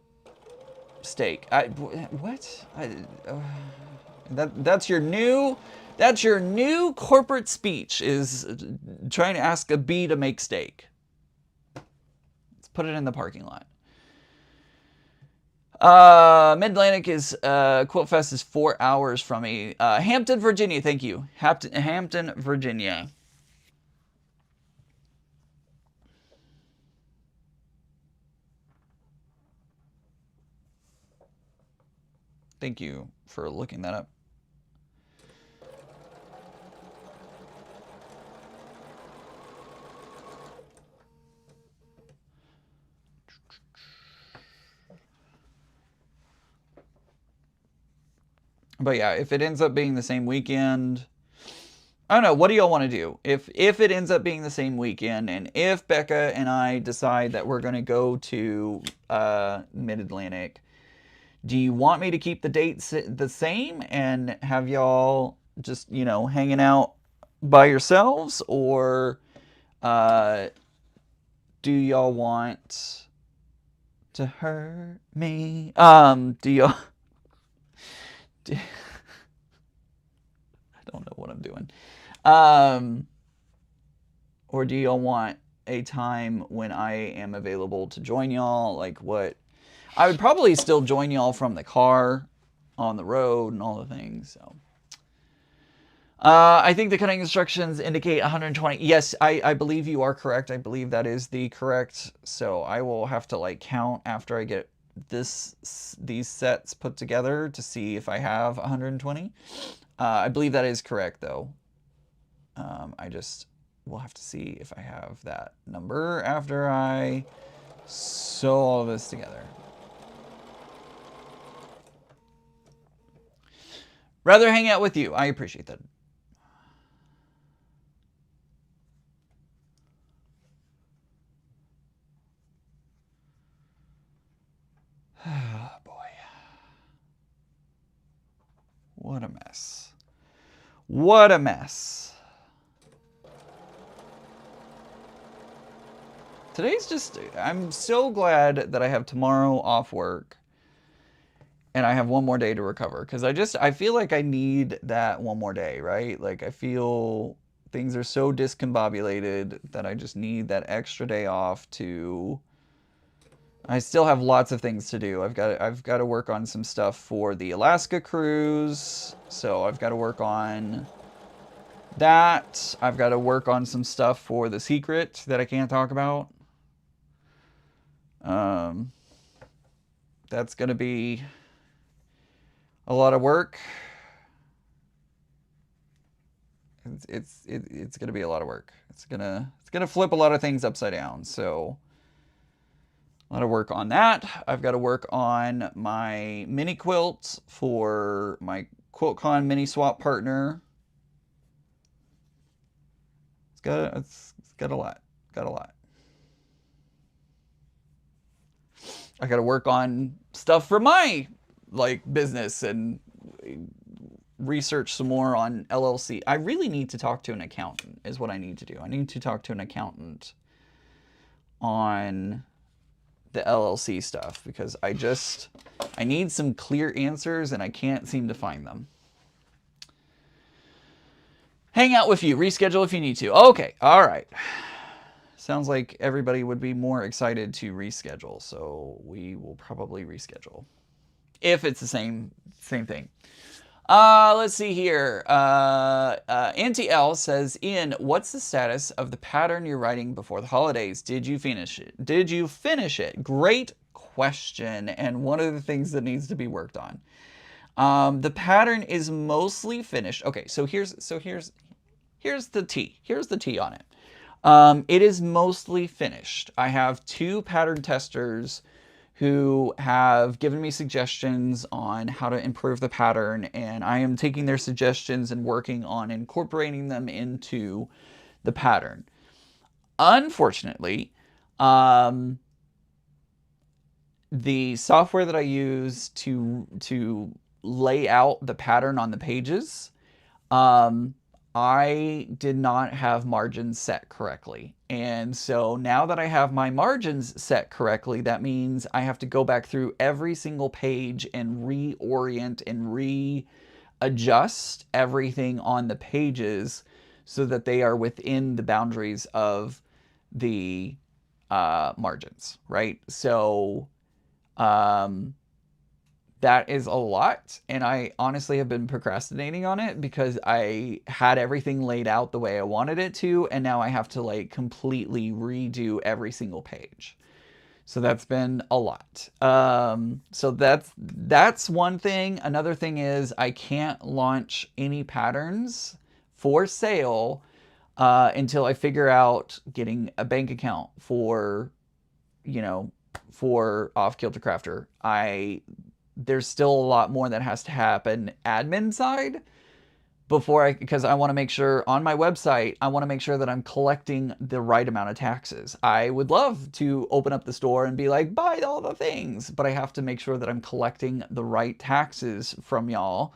steak. What? That's your new corporate speech, is trying to ask a bee to make steak. Let's put it in the parking lot. Mid-Atlantic is Quilt Fest is 4 hours from me. Hampton, Virginia. Thank you. Hampton, Virginia. Thank you for looking that up. But yeah, if it ends up being the same weekend, I don't know. What do y'all want to do? If it ends up being the same weekend, and if Becca and I decide that we're going to go to Mid-Atlantic, do you want me to keep the dates the same and have y'all just, hanging out by yourselves? Or Do y'all want to hurt me? Do y'all... I don't know what I'm doing. Or do y'all want a time when I am available to join y'all? Like what? I would probably still join y'all from the car, on the road, and all the things. So, I think the cutting instructions indicate 120. Yes, I believe you are correct. I believe that is the correct. So I will have to like count after I get these sets put together to see if I have 120. I believe that is correct though. I just will have to see if I have that number after I sew all of this together. Rather hang out with you. I appreciate that. Oh, boy. What a mess. What a mess. Today's just... I'm so glad that I have tomorrow off work and I have one more day to recover, because I feel like I need that one more day, right? Like I feel things are so discombobulated that I just need that extra day off to... I still have lots of things to do. I've got to work on some stuff for the Alaska cruise, so I've got to work on that. I've got to work on some stuff for the secret that I can't talk about. That's going to be a lot of work. It's going to be a lot of work. It's going to flip a lot of things upside down. So a lot of work on that. I've got to work on my mini quilt for my QuiltCon mini swap partner. It's got a lot. Got a lot. I got to work on stuff for my like business and research some more on LLC. I really need to talk to an accountant is what I need to do. I need to talk to an accountant on the LLC stuff, because I need some clear answers and I can't seem to find them. Hang out with you. Reschedule if you need to. Okay. All right. Sounds like everybody would be more excited to reschedule, so we will probably reschedule if it's the same thing. Let's see here. Auntie L says, Ian, what's the status of the pattern you're writing before the holidays? Did you finish it? Did you finish it? Great question, and one of the things that needs to be worked on. The pattern is mostly finished. Okay, so here's the tea. Here's the tea on it. It is mostly finished. I have 2 pattern testers who have given me suggestions on how to improve the pattern, and I am taking their suggestions and working on incorporating them into the pattern. Unfortunately, the software that I use to lay out the pattern on the pages, I did not have margins set correctly. And so now that I have my margins set correctly, that means I have to go back through every single page and reorient and readjust everything on the pages so that they are within the boundaries of the margins, right? So that is a lot, and I honestly have been procrastinating on it because I had everything laid out the way I wanted it to, and now I have to like completely redo every single page. So that's been a lot. So that's one thing. Another thing is I can't launch any patterns for sale until I figure out getting a bank account for, for Off Kilter Crafter. There's still a lot more that has to happen admin side because I want to make sure on my website, I want to make sure that I'm collecting the right amount of taxes. I would love to open up the store and be like, buy all the things, but I have to make sure that I'm collecting the right taxes from y'all.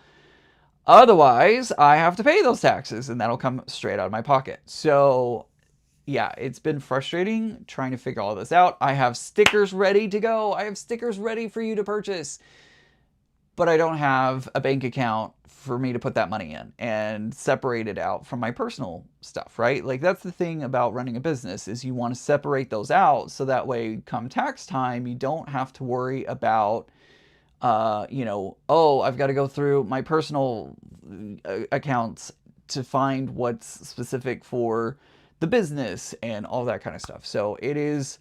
Otherwise, I have to pay those taxes and that'll come straight out of my pocket. So yeah, it's been frustrating trying to figure all this out. I have stickers ready to go. I have stickers ready for you to purchase, but I don't have a bank account for me to put that money in and separate it out from my personal stuff, right? Like, that's the thing about running a business, is you want to separate those out so that way come tax time, you don't have to worry about, you know, oh, I've got to go through my personal accounts to find what's specific for the business and all that kind of stuff. So it is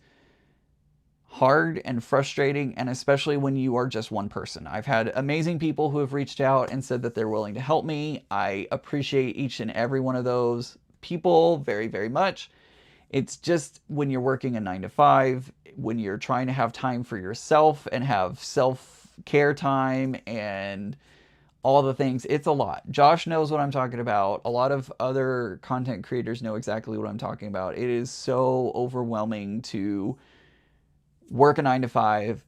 hard and frustrating, and especially when you are just one person. I've had amazing people who have reached out and said that they're willing to help me. I appreciate each and every one of those people very, very much. It's just when you're working a 9 to 5, when you're trying to have time for yourself and have self-care time and all the things, it's a lot. Josh knows what I'm talking about. A lot of other content creators know exactly what I'm talking about. It is so overwhelming to work a 9 to 5,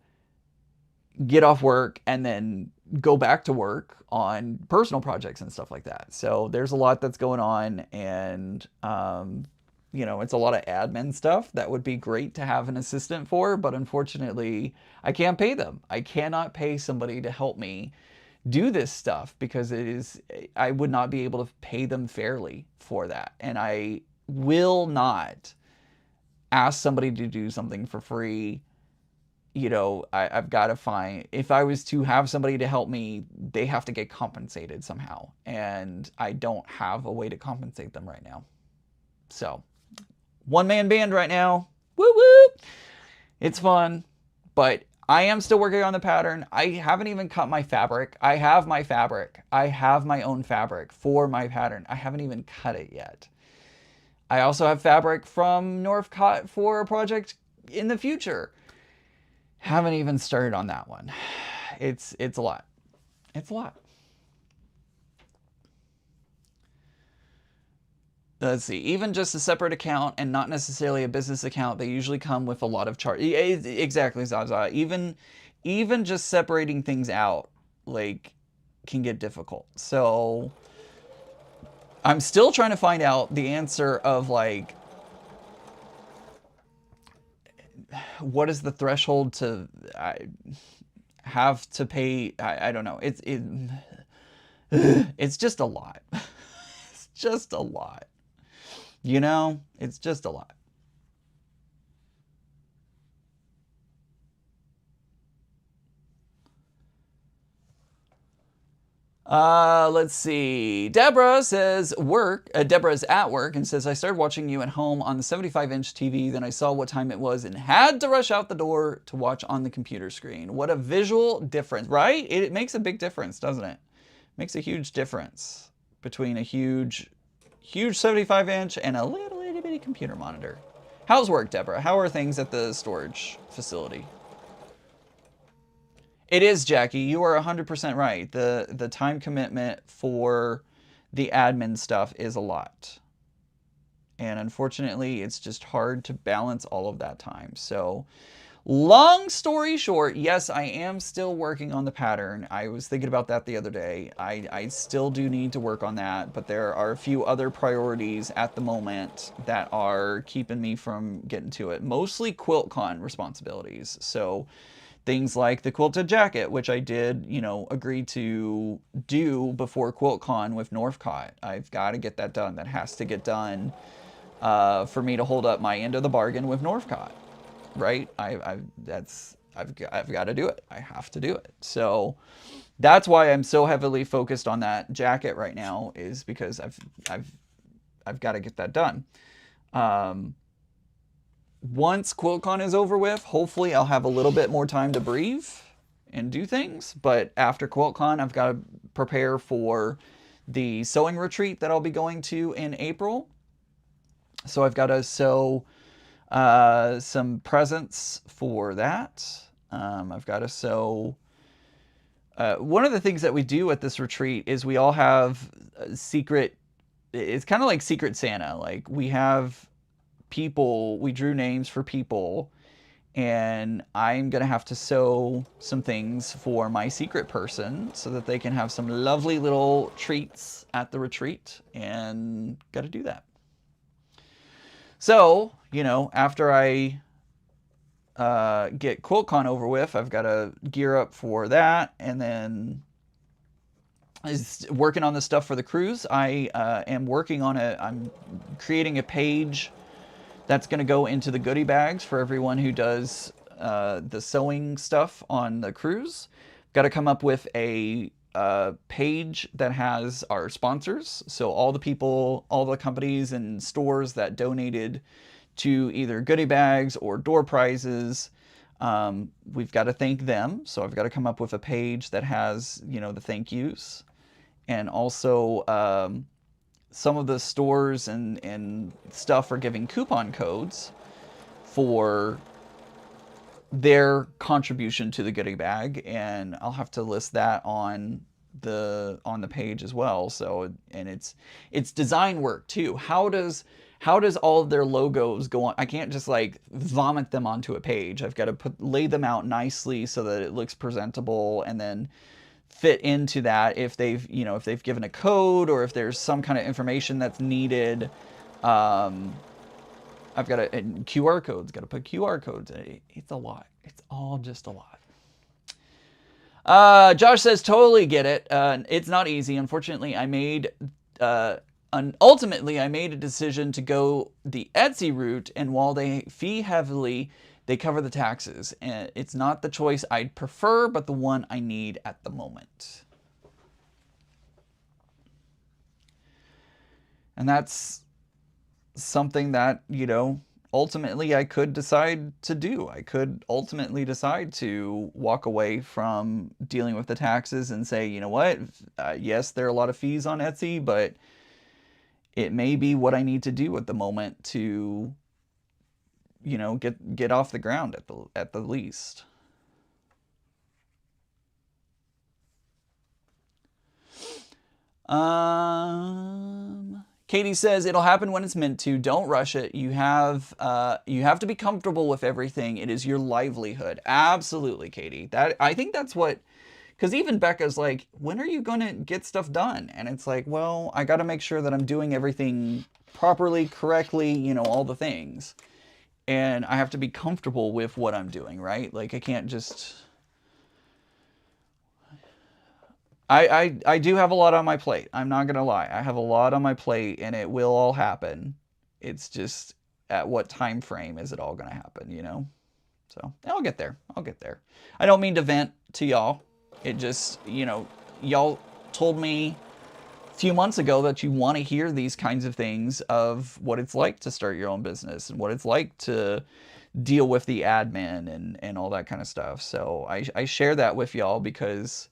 get off work, and then go back to work on personal projects and stuff like that. So there's a lot that's going on, and you know, it's a lot of admin stuff that would be great to have an assistant for, but unfortunately, I can't pay them. I cannot pay somebody to help me do this stuff because I would not be able to pay them fairly for that. And I will not ask somebody to do something for free. You know, I've got to find, if I was to have somebody to help me, they have to get compensated somehow. And I don't have a way to compensate them right now. So, one-man band right now. Woo woo! It's fun, but I am still working on the pattern. I haven't even cut my fabric. I have my fabric. I have my own fabric for my pattern. I haven't even cut it yet. I also have fabric from Northcott for a project in the future. Haven't even started on that one. It's a lot. It's a lot. Let's see, even just a separate account and not necessarily a business account, they usually come with a lot of charge. Exactly, Zaza. Even just separating things out, like, can get difficult. So I'm still trying to find out the answer of, like, what is the threshold to have to pay? I don't know. It's just a lot. It's just a lot. You know, it's just a lot. Let's see. Deborah says Deborah's at work and says, I started watching you at home on the 75-inch TV. Then I saw what time it was and had to rush out the door to watch on the computer screen. What a visual difference, right? It makes a big difference, doesn't it? It makes a huge difference between a huge 75-inch and a little itty bitty computer monitor. How's work, Deborah? How are things at the storage facility? It is, Jackie. You are 100% right. The time commitment for the admin stuff is a lot. And unfortunately, it's just hard to balance all of that time. So, long story short, yes, I am still working on the pattern. I was thinking about that the other day. I still do need to work on that, but there are a few other priorities at the moment that are keeping me from getting to it. Mostly QuiltCon responsibilities. So things like the quilted jacket, which I did, you know, agree to do before QuiltCon with Northcott. I've got to get that done. That has to get done for me to hold up my end of the bargain with Northcott, right? I've got to do it. I have to do it. So that's why I'm so heavily focused on that jacket right now, is because I've got to get that done. Once QuiltCon is over with, hopefully I'll have a little bit more time to breathe and do things. But after QuiltCon, I've got to prepare for the sewing retreat that I'll be going to in April. So I've got to sew some presents for that. I've got to sew. One of the things that we do at this retreat is we all have a secret. It's kind of like Secret Santa. Like, we have people, we drew names for people, and I'm gonna have to sew some things for my secret person so that they can have some lovely little treats at the retreat, and gotta do that. So, you know, after I get QuiltCon over with, I've got to gear up for that, and then is working on the stuff for the cruise. I am working on I'm creating a page that's going to go into the goodie bags for everyone who does the sewing stuff on the cruise. Got to come up with a page that has our sponsors. So all the people, all the companies and stores that donated to either goodie bags or door prizes. We've got to thank them. So I've got to come up with a page that has, you know, the thank yous. And also some of the stores and stuff are giving coupon codes for their contribution to the goodie bag, and I'll have to list that on the page as well. So, and it's design work too. How does all of their logos go on? I can't just like vomit them onto a page. I've got to lay them out nicely so that it looks presentable, and then fit into that if they've, you know, if they've given a code or if there's some kind of information that's needed. I've got to, and QR codes, got to put QR codes in it. It's a lot. It's all just a lot. Josh says, totally get it. It's not easy. Unfortunately, ultimately I made a decision to go the Etsy route, and while they fee heavily, they cover the taxes. And it's not the choice I'd prefer, but the one I need at the moment. And that's something that, you know, ultimately I could decide to do. I could ultimately decide to walk away from dealing with the taxes and say, you know what, yes, there are a lot of fees on Etsy, but it may be what I need to do at the moment to, you know, get off the ground at the least. Katie says, it'll happen when it's meant to. Don't rush it. You have to be comfortable with everything. It is your livelihood. Absolutely, Katie. I think that's what, because even Becca's like, when are you going to get stuff done? And it's like, well, I got to make sure that I'm doing everything properly, correctly, you know, all the things. And I have to be comfortable with what I'm doing, right? Like, I can't just... I do have a lot on my plate. I'm not going to lie. I have a lot on my plate, and it will all happen. It's just at what time frame is it all going to happen, you know? So I'll get there. I'll get there. I don't mean to vent to y'all. It just, you know, y'all told me a few months ago that you want to hear these kinds of things of what it's like to start your own business and what it's like to deal with the admin and all that kind of stuff. So I share that with y'all because...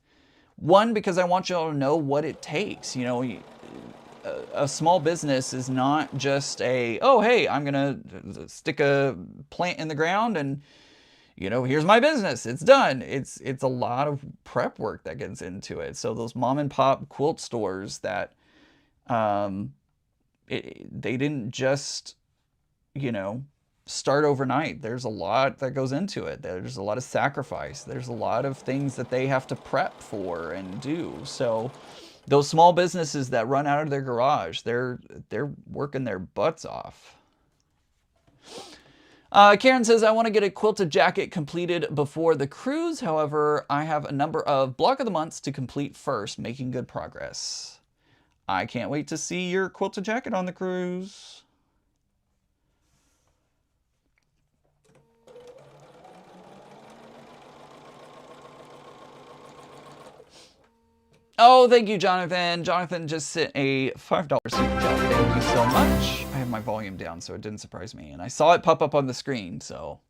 One, because I want y'all to know what it takes. You know, a small business is not just oh, hey, I'm going to stick a plant in the ground and, you know, here's my business. It's done. It's a lot of prep work that gets into it. So those mom and pop quilt stores that they didn't just, you know, start overnight. There's a lot that goes into it. There's a lot of sacrifice. There's a lot of things that they have to prep for and do. So those small businesses that run out of their garage, they're working their butts off. Karen says, I want to get a quilted jacket completed before the cruise. However, I have a number of block of the months to complete first, making good progress. I can't wait to see your quilted jacket on the cruise. Oh, thank you, Jonathan. Jonathan just sent a $5 super chat. Thank you so much. I have my volume down, so it didn't surprise me. And I saw it pop up on the screen, so.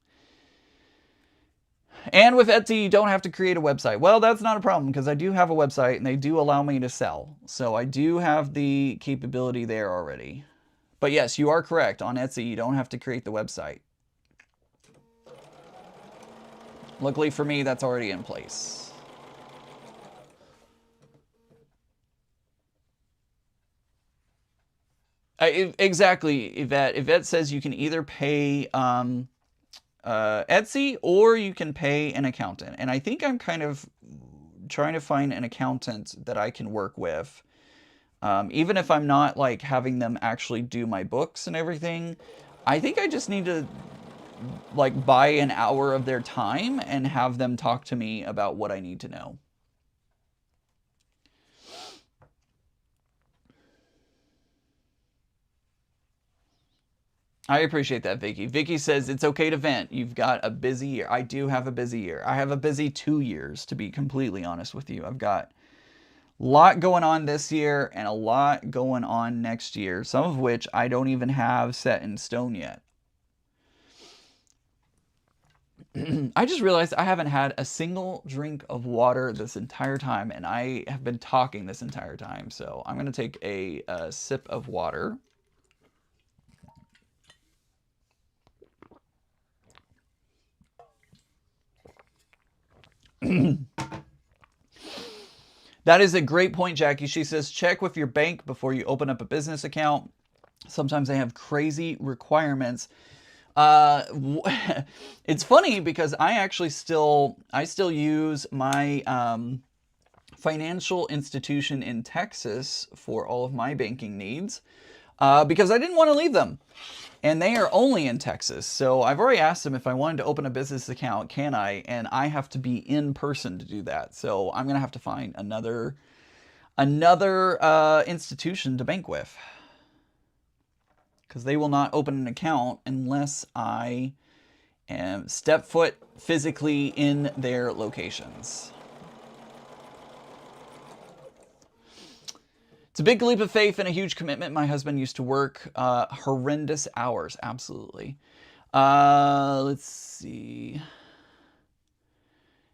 And with Etsy, you don't have to create a website. Well, that's not a problem, because I do have a website, and they do allow me to sell. So I do have the capability there already. But yes, you are correct. On Etsy, you don't have to create the website. Luckily for me, that's already in place. Exactly, Yvette. Yvette says you can either pay Etsy or you can pay an accountant. And I think I'm kind of trying to find an accountant that I can work with. Even if I'm not like having them actually do my books and everything, I think I just need to like buy an hour of their time and have them talk to me about what I need to know. I appreciate that, Vicky. Vicky says it's okay to vent. You've got a busy year. I do have a busy year. I have a busy 2 years, to be completely honest with you. I've got a lot going on this year and a lot going on next year, some of which I don't even have set in stone yet. I just realized I haven't had a single drink of water this entire time, and I have been talking this entire time. So I'm going to take a sip of water. That is a great point, Jackie. She says, check with your bank before you open up a business account. Sometimes they have crazy requirements. It's funny because I still use my financial institution in Texas for all of my banking needs because I didn't want to leave them. And they are only in Texas. So I've already asked them if I wanted to open a business account, can I? And I have to be in person to do that. So I'm going to have to find another institution to bank with, because they will not open an account unless I am step foot physically in their locations. It's a big leap of faith and a huge commitment. My husband used to work horrendous hours. Absolutely. Let's see.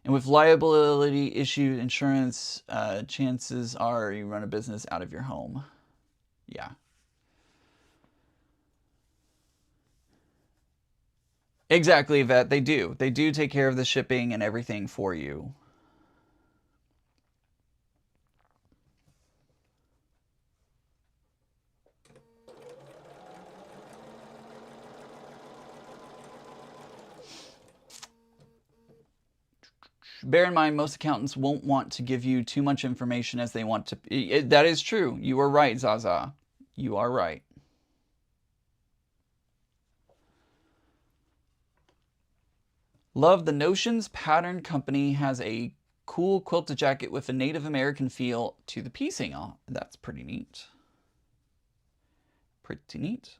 And with liability issue insurance, chances are you run a business out of your home. Yeah. Exactly, Yvette. They do. They do take care of the shipping and everything for you. Bear in mind, most accountants won't want to give you too much information as they want to. That is true. You are right, Zaza. You are right. Love the Notions Pattern Company has a cool quilted jacket with a Native American feel to the piecing. Oh, that's pretty neat. Pretty neat.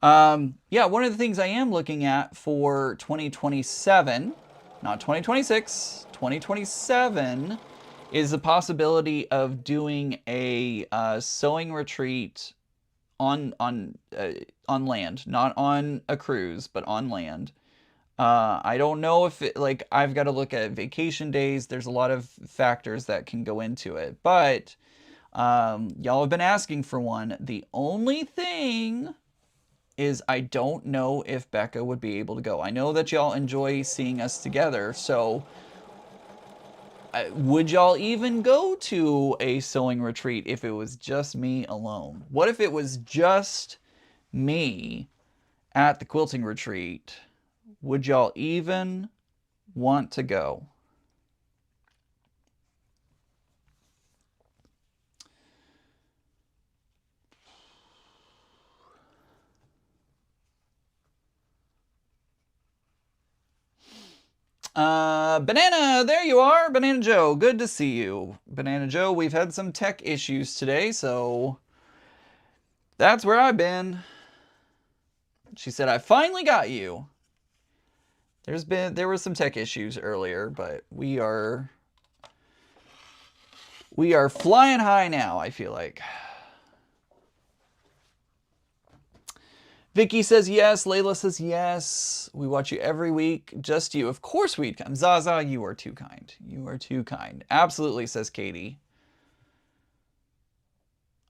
Yeah, one of the things I am looking at for 2027, not 2026, 2027, is the possibility of doing a sewing retreat on land, not on a cruise, but on land. I don't know if I've got to look at vacation days. There's a lot of factors that can go into it, but y'all have been asking for one. The only thing is I don't know if Becca would be able to go. I know that y'all enjoy seeing us together, so would y'all even go to a sewing retreat if it was just me alone? What if it was just me at the quilting retreat? Would y'all even want to go? Banana, there you are, Banana Joe. Good to see you. Banana Joe, we've had some tech issues today, so that's where I've been. She said, I finally got you. There were some tech issues earlier, but we are flying high now, I feel like. Vicky says yes. Layla says yes. We watch you every week. Just you. Of course we'd come. Zaza, you are too kind. You are too kind. Absolutely, says Katie.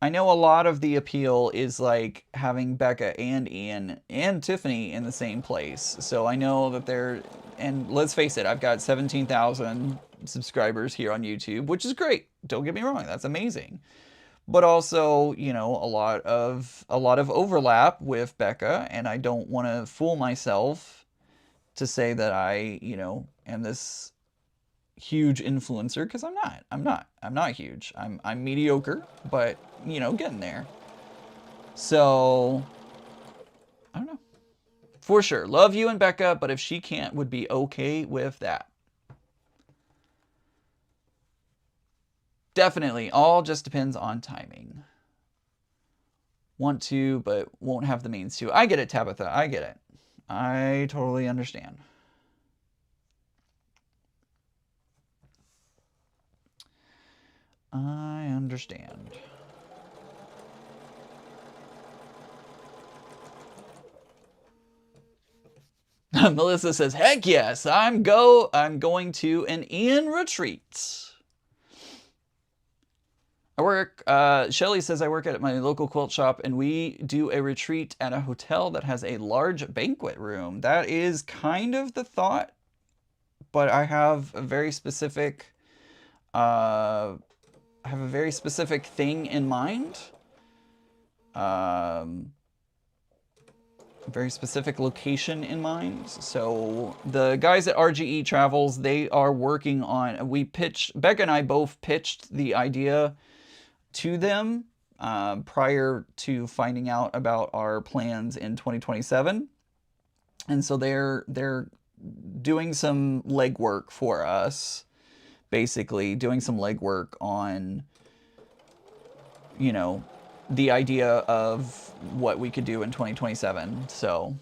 I know a lot of the appeal is like having Becca and Ian and Tiffany in the same place. So I know that they're, and let's face it, I've got 17,000 subscribers here on YouTube, which is great. Don't get me wrong. That's amazing. But also, you know, a lot of overlap with Becca, and I don't want to fool myself to say that I, you know, am this huge influencer, because I'm not huge. I'm mediocre, but you know, getting there. So I don't know. For sure. Love you and Becca, but if she can't, would be okay with that. Definitely. All just depends on timing. Want to, but won't have the means to. I get it, Tabitha. I get it. I totally understand. I understand. Melissa says, heck yes, I'm going to an Ian retreat. I work, Shelly says, I work at my local quilt shop and we do a retreat at a hotel that has a large banquet room. That is kind of the thought, but I have a very specific, thing in mind. Very specific location in mind. So the guys at RGE Travels, they are working on, Becca and I both pitched the idea to them prior to finding out about our plans in 2027. And so they're doing some legwork for us, basically doing some legwork on, you know, the idea of what we could do in 2027. So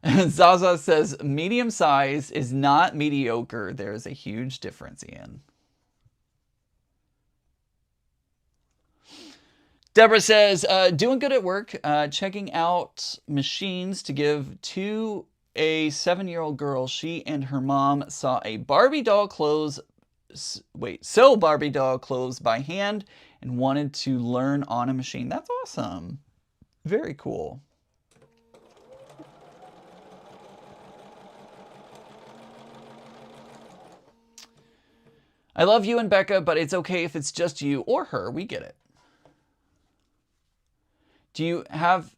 Zaza says medium size is not mediocre. There is a huge difference, Ian. Deborah says, doing good at work, checking out machines to give to a 7-year-old girl. She and her mom saw a Barbie doll sew Barbie doll clothes by hand and wanted to learn on a machine. That's awesome. Very cool. I love you and Becca, but it's okay if it's just you or her. We get it. Do you have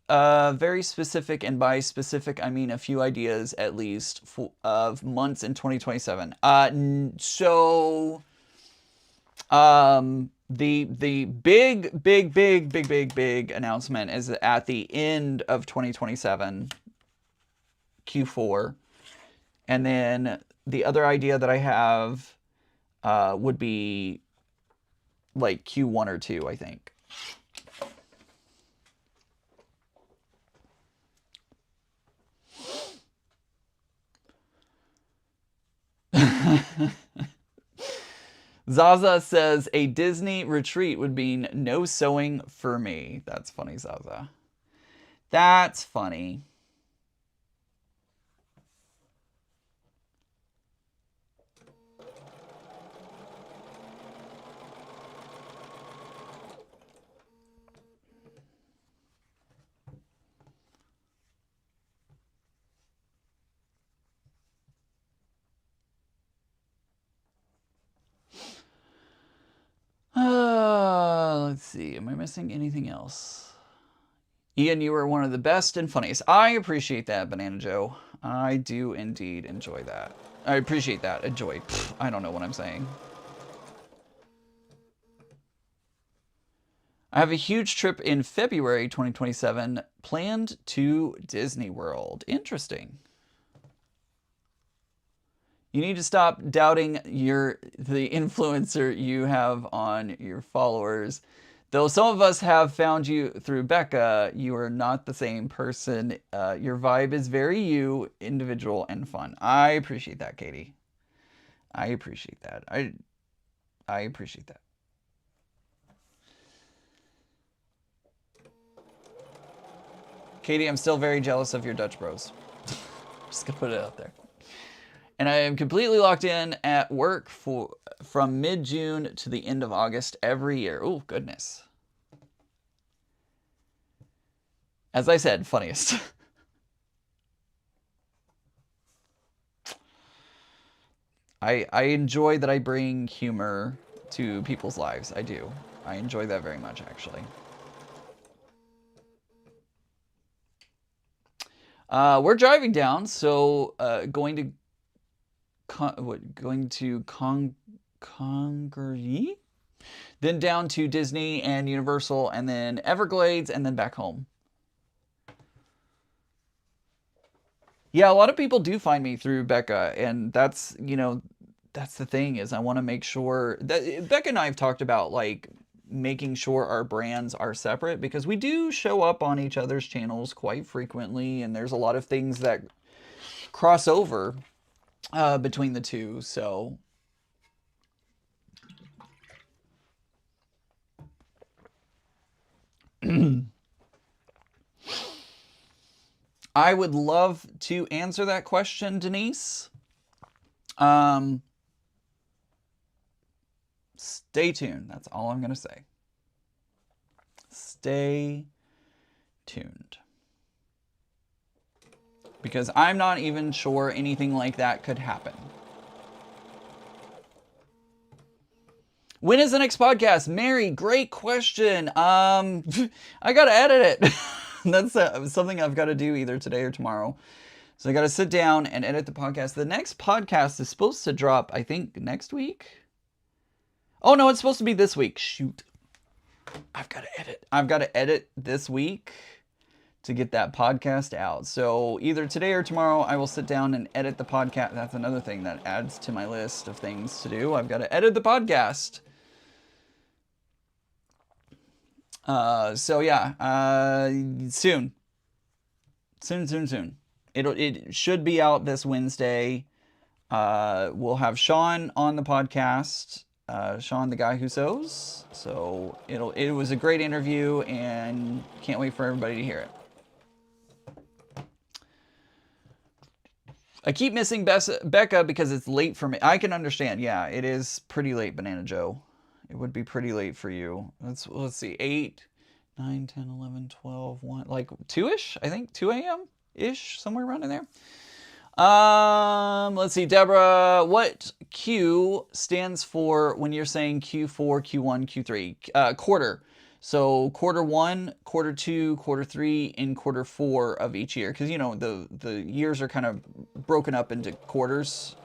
very specific, and by specific I mean a few ideas at least, of months in 2027? The big announcement is at the end of 2027, Q4. And then the other idea that I have would be like Q1 or 2, I think. Zaza says a Disney retreat would mean no sewing for me. That's funny, Zaza. That's funny. Let's see. Am I missing anything else? Ian, you are one of the best and funniest. I appreciate that, Banana Joe. I do indeed enjoy that. I appreciate that. Enjoy. I don't know what I'm saying. I have a huge trip in February 2027 planned to Disney World. Interesting. You need to stop doubting the influencer you have on your followers. Though some of us have found you through Becca, you are not the same person. Your vibe is very you, individual, and fun. I appreciate that, Katie. I appreciate that. I appreciate that. Katie, I'm still very jealous of your Dutch bros. Just gonna put it out there. And I am completely locked in at work from mid-June to the end of August every year. Oh, goodness. As I said, funniest. I enjoy that I bring humor to people's lives. I do. I enjoy that very much, actually. We're driving down, so going to Congaree? Then down to Disney and Universal, and then Everglades, and then back home. Yeah, a lot of people do find me through Becca, and that's, you know, that's the thing, is I want to make sure that Becca and I have talked about, like, making sure our brands are separate, because we do show up on each other's channels quite frequently, and there's a lot of things that cross over between the two. So I would love to answer that question, Denise. Stay tuned. That's all I'm going to say. Stay tuned. Because I'm not even sure anything like that could happen. When is the next podcast? Mary, great question. I got to edit it. That's something I've got to do either today or tomorrow. So I got to sit down and edit the podcast. The next podcast is supposed to drop, I think, next week. Oh, no, it's supposed to be this week. Shoot. I've got to edit. I've got to edit this week to get that podcast out. So either today or tomorrow, I will sit down and edit the podcast. That's another thing that adds to my list of things to do. I've got to edit the podcast. So yeah, soon. It should be out this Wednesday. We'll have Sean on the podcast. Sean, the guy who sews. So it was a great interview, and can't wait for everybody to hear it. I keep missing Becca because it's late for me. I can understand. Yeah, it is pretty late, Banana Joe. It would be pretty late for you. Let's see. 8, 9, 10, 11, 12, 1. Like 2-ish? I think 2 a.m.-ish, somewhere around in there. Let's see, Deborah, what Q stands for when you're saying Q4, Q1, Q3? Quarter. So quarter 1, quarter 2, quarter 3, and quarter 4 of each year. Because, you know, the years are kind of broken up into quarters.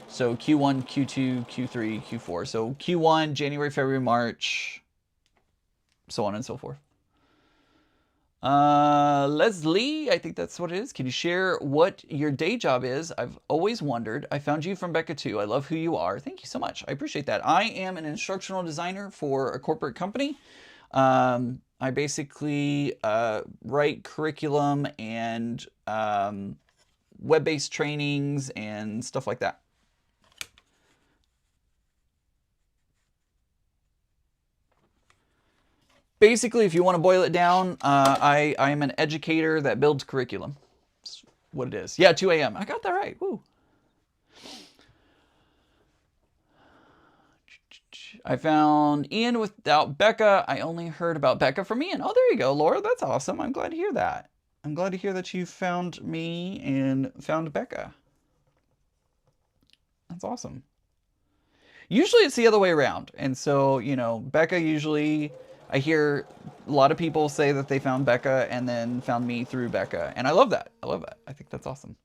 So Q1, Q2, Q3, Q4. So Q1, January, February, March, so on and so forth. Leslie, I think that's what it is. Can you share what your day job is? I've always wondered. I found you from Becca too. I love who you are. Thank you so much. I appreciate that. I am an instructional designer for a corporate company. I basically write curriculum and web-based trainings and stuff like that. Basically, if you want to boil it down, I am an educator that builds curriculum. That's what it is. Yeah, 2 a.m. I got that right. Woo. I found Ian without Becca. I only heard about Becca from Ian. Oh, there you go, Laura. That's awesome. I'm glad to hear that. I'm glad to hear that you found me and found Becca. That's awesome. Usually it's the other way around. And so, you know, Becca usually... I hear a lot of people say that they found Becca and then found me through Becca. And I love that. I love that. I think that's awesome.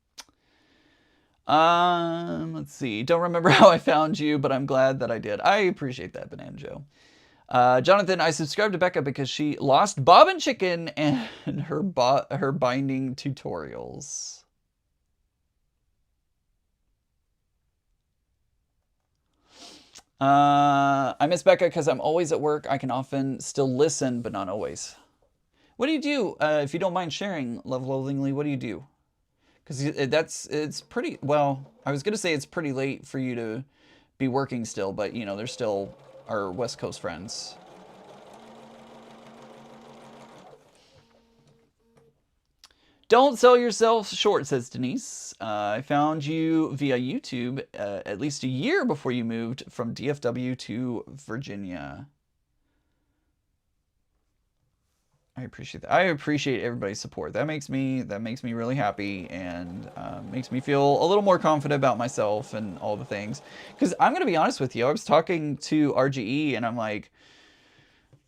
Let's see. Don't remember how I found you, but I'm glad that I did. I appreciate that, Banana Joe. Jonathan, I subscribed to Becca because she lost Bobbin Chicken and her binding tutorials. I miss Becca because I'm always at work. I can often still listen, but not always. What do you do? If you don't mind sharing, Lovelingly, what do you do? Because it's pretty, well, I was going to say it's pretty late for you to be working still, but, you know, there's still our West Coast friends. Don't sell yourself short, says Denise. I found you via YouTube at least a year before you moved from DFW to Virginia. I appreciate that. I appreciate everybody's support. That makes me really happy, and makes me feel a little more confident about myself and all the things. Because I'm going to be honest with you, I was talking to RGE, and I'm like,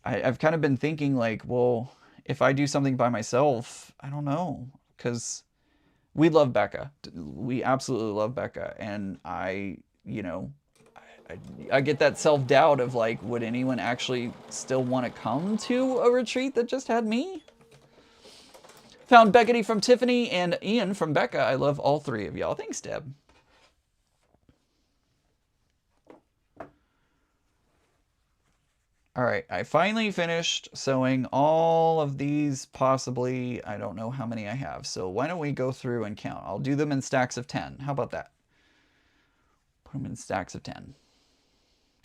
I've kind of been thinking like, well, if I do something by myself, I don't know, because we love Becca. We absolutely love Becca, and you know, I get that self-doubt of like, would anyone actually still want to come to a retreat that just had me? Found Beckety from Tiffany and Ian from Becca. I love all three of y'all. Thanks, Deb. All right, I finally finished sewing all of these, possibly. I don't know how many I have. So why don't we go through and count? I'll do them in stacks of 10. How about that? Put them in stacks of 10.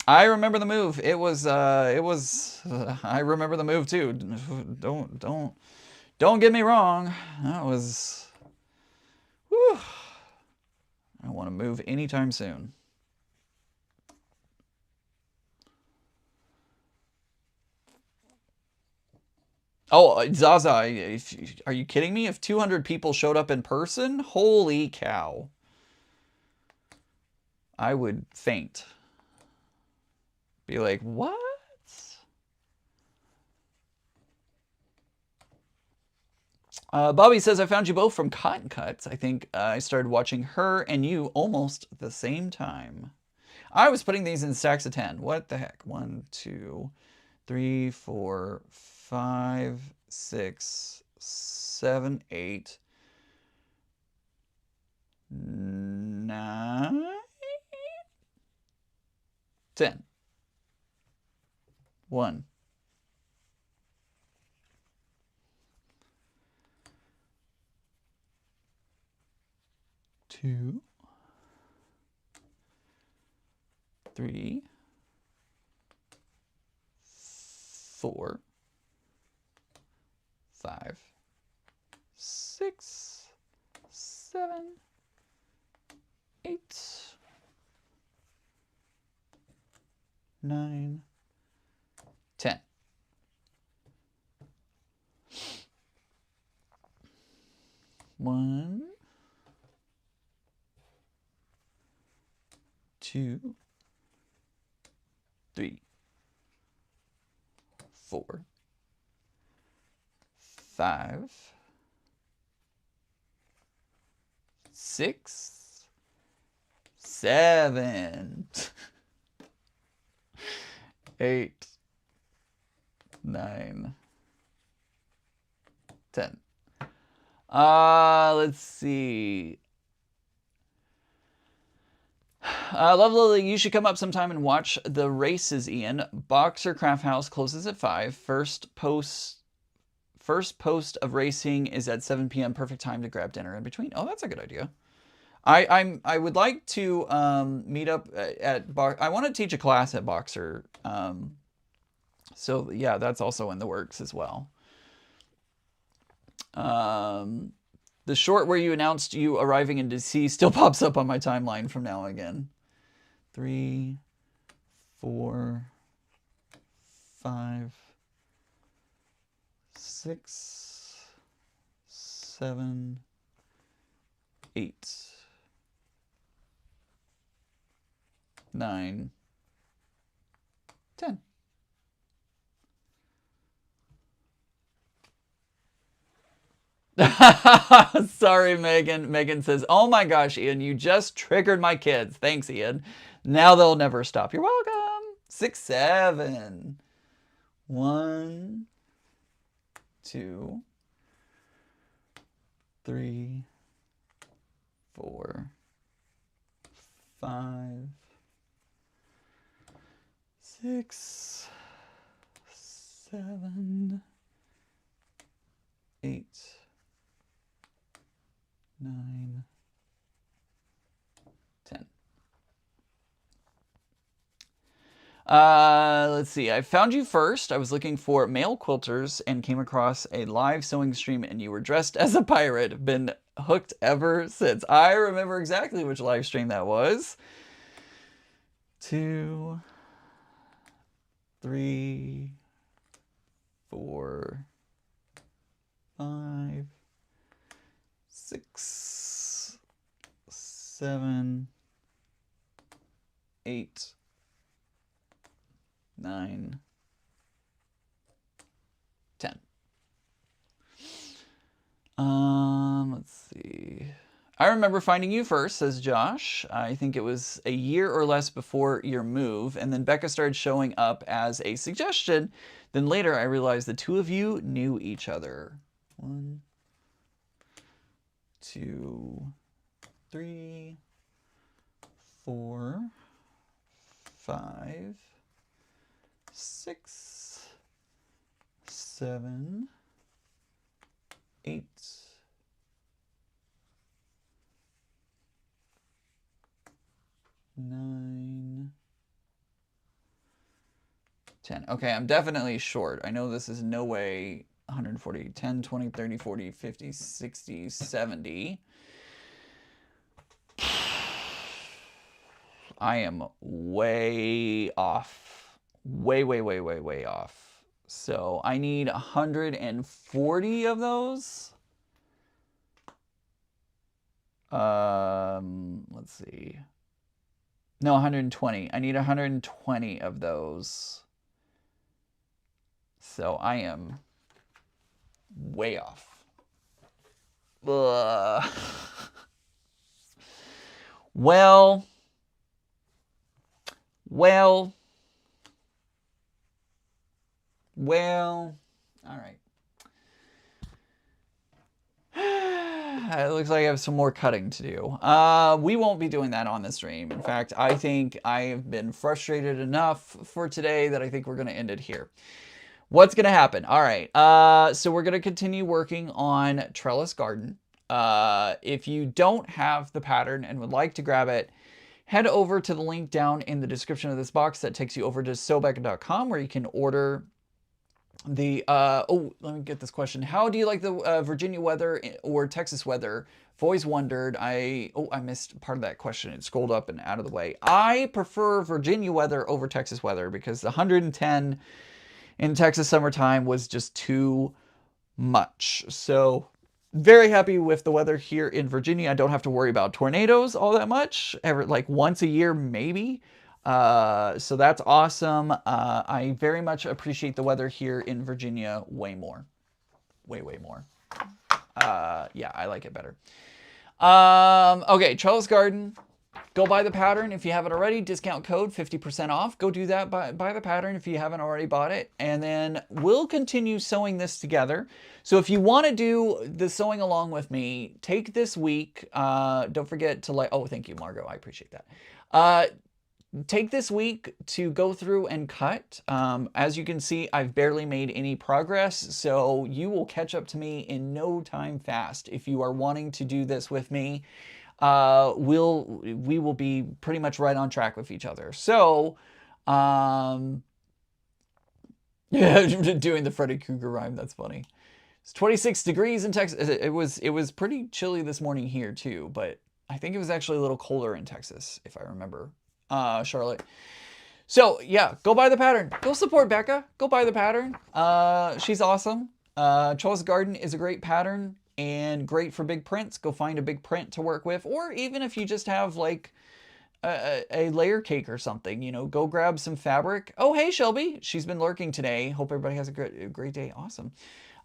I remember the move. I remember the move too. Don't get me wrong. That was, whew. I don't want to move anytime soon. Oh, Zaza, are you kidding me? If 200 people showed up in person, holy cow. I would faint. Be like, what? Bobby says, I found you both from Cotton Cuts. I think I started watching her and you almost the same time. I was putting these in stacks of 10. What the heck? 1, 2, 3, 4, 5, 6, 7, 8, 9, 10. 1, 2, 3, 4, 5, 6, 7, 8, 9, 10. One, 2, 3, 4, 5, 6, 7, 8, 9, 10. Let's see. Love Lily, you should come up sometime and watch the races, Ian. Boxer Craft House closes at 5. First post of racing is at 7 p.m. Perfect time to grab dinner in between. Oh, that's a good idea. I would like to meet up at I want to teach a class at Boxer. So yeah, that's also in the works as well. The short where you announced you arriving in DC still pops up on my timeline from now again. 3, 4, 5, 6, 7, 8, 9, 10. Sorry, Megan. Megan says, oh my gosh, Ian, you just triggered my kids. Thanks, Ian. Now they'll never stop. You're welcome. 6, 7. 1, 2, 3, 4, 5, 6, 7, 8, 9, 10. Let's see. I found you first. I was looking for male quilters and came across a live sewing stream and you were dressed as a pirate. Been hooked ever since. I remember exactly which live stream that was. 2, 3, 4, 5, 6, 7, 8, 9, 10. Let's see. I remember finding you first, says Josh. I think it was a year or less before your move, and then Becca started showing up as a suggestion. Then later I realized the two of you knew each other. 1, 2, 3, 4, 5, 6, 7, 8, 9, 10. Okay, I'm definitely short. I know this is no way 140, 10, 20, 30, 40, 50, 60, 70. I am way off. Way off. So I need 140 of those. Let's see. No, 120. I need 120 of those. So I am way off. Ugh. Well, all right. It looks like I have some more cutting to do. We won't be doing that on the stream. In fact, I think I have been frustrated enough for today that I think we're going to end it here. What's going to happen? All right. So we're going to continue working on Trellis Garden. If you don't have the pattern and would like to grab it, head over to the link down in the description of this box that takes you over to sewbecca.com where you can order the, oh, let me get this question. How do you like the Virginia weather or Texas weather? I've always wondered. I missed part of that question. It scrolled up and out of the way. I prefer Virginia weather over Texas weather because the 110 in Texas summertime was just too much. So very happy with the weather here in Virginia. I don't have to worry about tornadoes all that much, ever, like once a year maybe. So that's awesome. I very much appreciate the weather here in Virginia way more. Way more. Yeah, I like it better. Okay, Trellis Garden. Go buy the pattern if you haven't already. Discount code 50% off. Go do that. Buy the pattern if you haven't already bought it. And then we'll continue sewing this together. So if you want to do the sewing along with me, take this week. Don't forget to like, oh, thank you, Margot. I appreciate that. Take this week to go through and cut. As you can see, I've barely made any progress, so you will catch up to me in no time fast. If you are wanting to do this with me, we will be pretty much right on track with each other. So, yeah, doing the Freddy Krueger rhyme, that's funny. It's 26 degrees in Texas. It was pretty chilly this morning here too, but I think it was actually a little colder in Texas, if I remember. Charlotte. So yeah, go buy the pattern. Go support Becca. Go buy the pattern. She's awesome. Trellis Garden is a great pattern and great for big prints. Go find a big print to work with, or even if you just have like a layer cake or something, you know, go grab some fabric. Oh, hey, Shelby. She's been lurking today. Hope everybody has a great day. Awesome.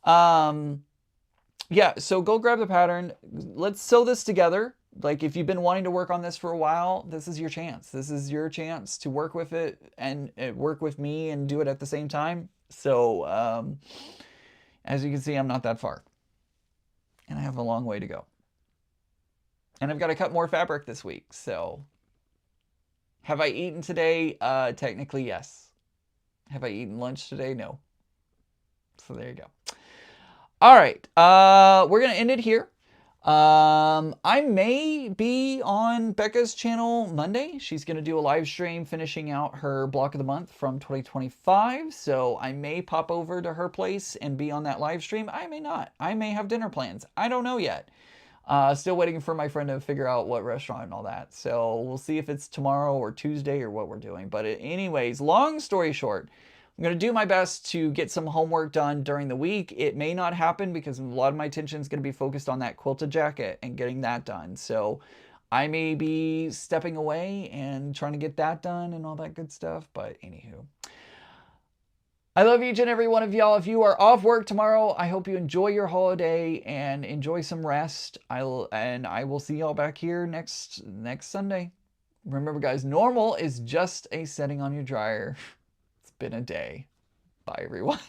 Yeah, so go grab the pattern. Let's sew this together. Like if you've been wanting to work on this for a while, this is your chance. This is your chance to work with it and work with me and do it at the same time. So as you can see, I'm not that far. And I have a long way to go. And I've got to cut more fabric this week. So have I eaten today? Technically, yes. Have I eaten lunch today? No. So there you go. All right. We're going to end it here. I may be on Becca's channel Monday. She's going to do a live stream finishing out her block of the month from 2025. So I may pop over to her place and be on that live stream. I may not. I may have dinner plans. I don't know yet. Still waiting for my friend to figure out what restaurant and all that. So we'll see if it's tomorrow or Tuesday or what we're doing. But anyways, long story short, I'm going to do my best to get some homework done during the week. It may not happen because a lot of my attention is going to be focused on that quilted jacket and getting that done. So I may be stepping away and trying to get that done and all that good stuff. But anywho. All right. Well, I will see you guys tomorrow. Have a great day. I'll see you I love each and every one of y'all. If you are off work tomorrow, I hope you enjoy your holiday and enjoy some rest. I will see y'all back here next Sunday. Remember, guys, normal is just a setting on your dryer. It's been a day. Bye, everyone.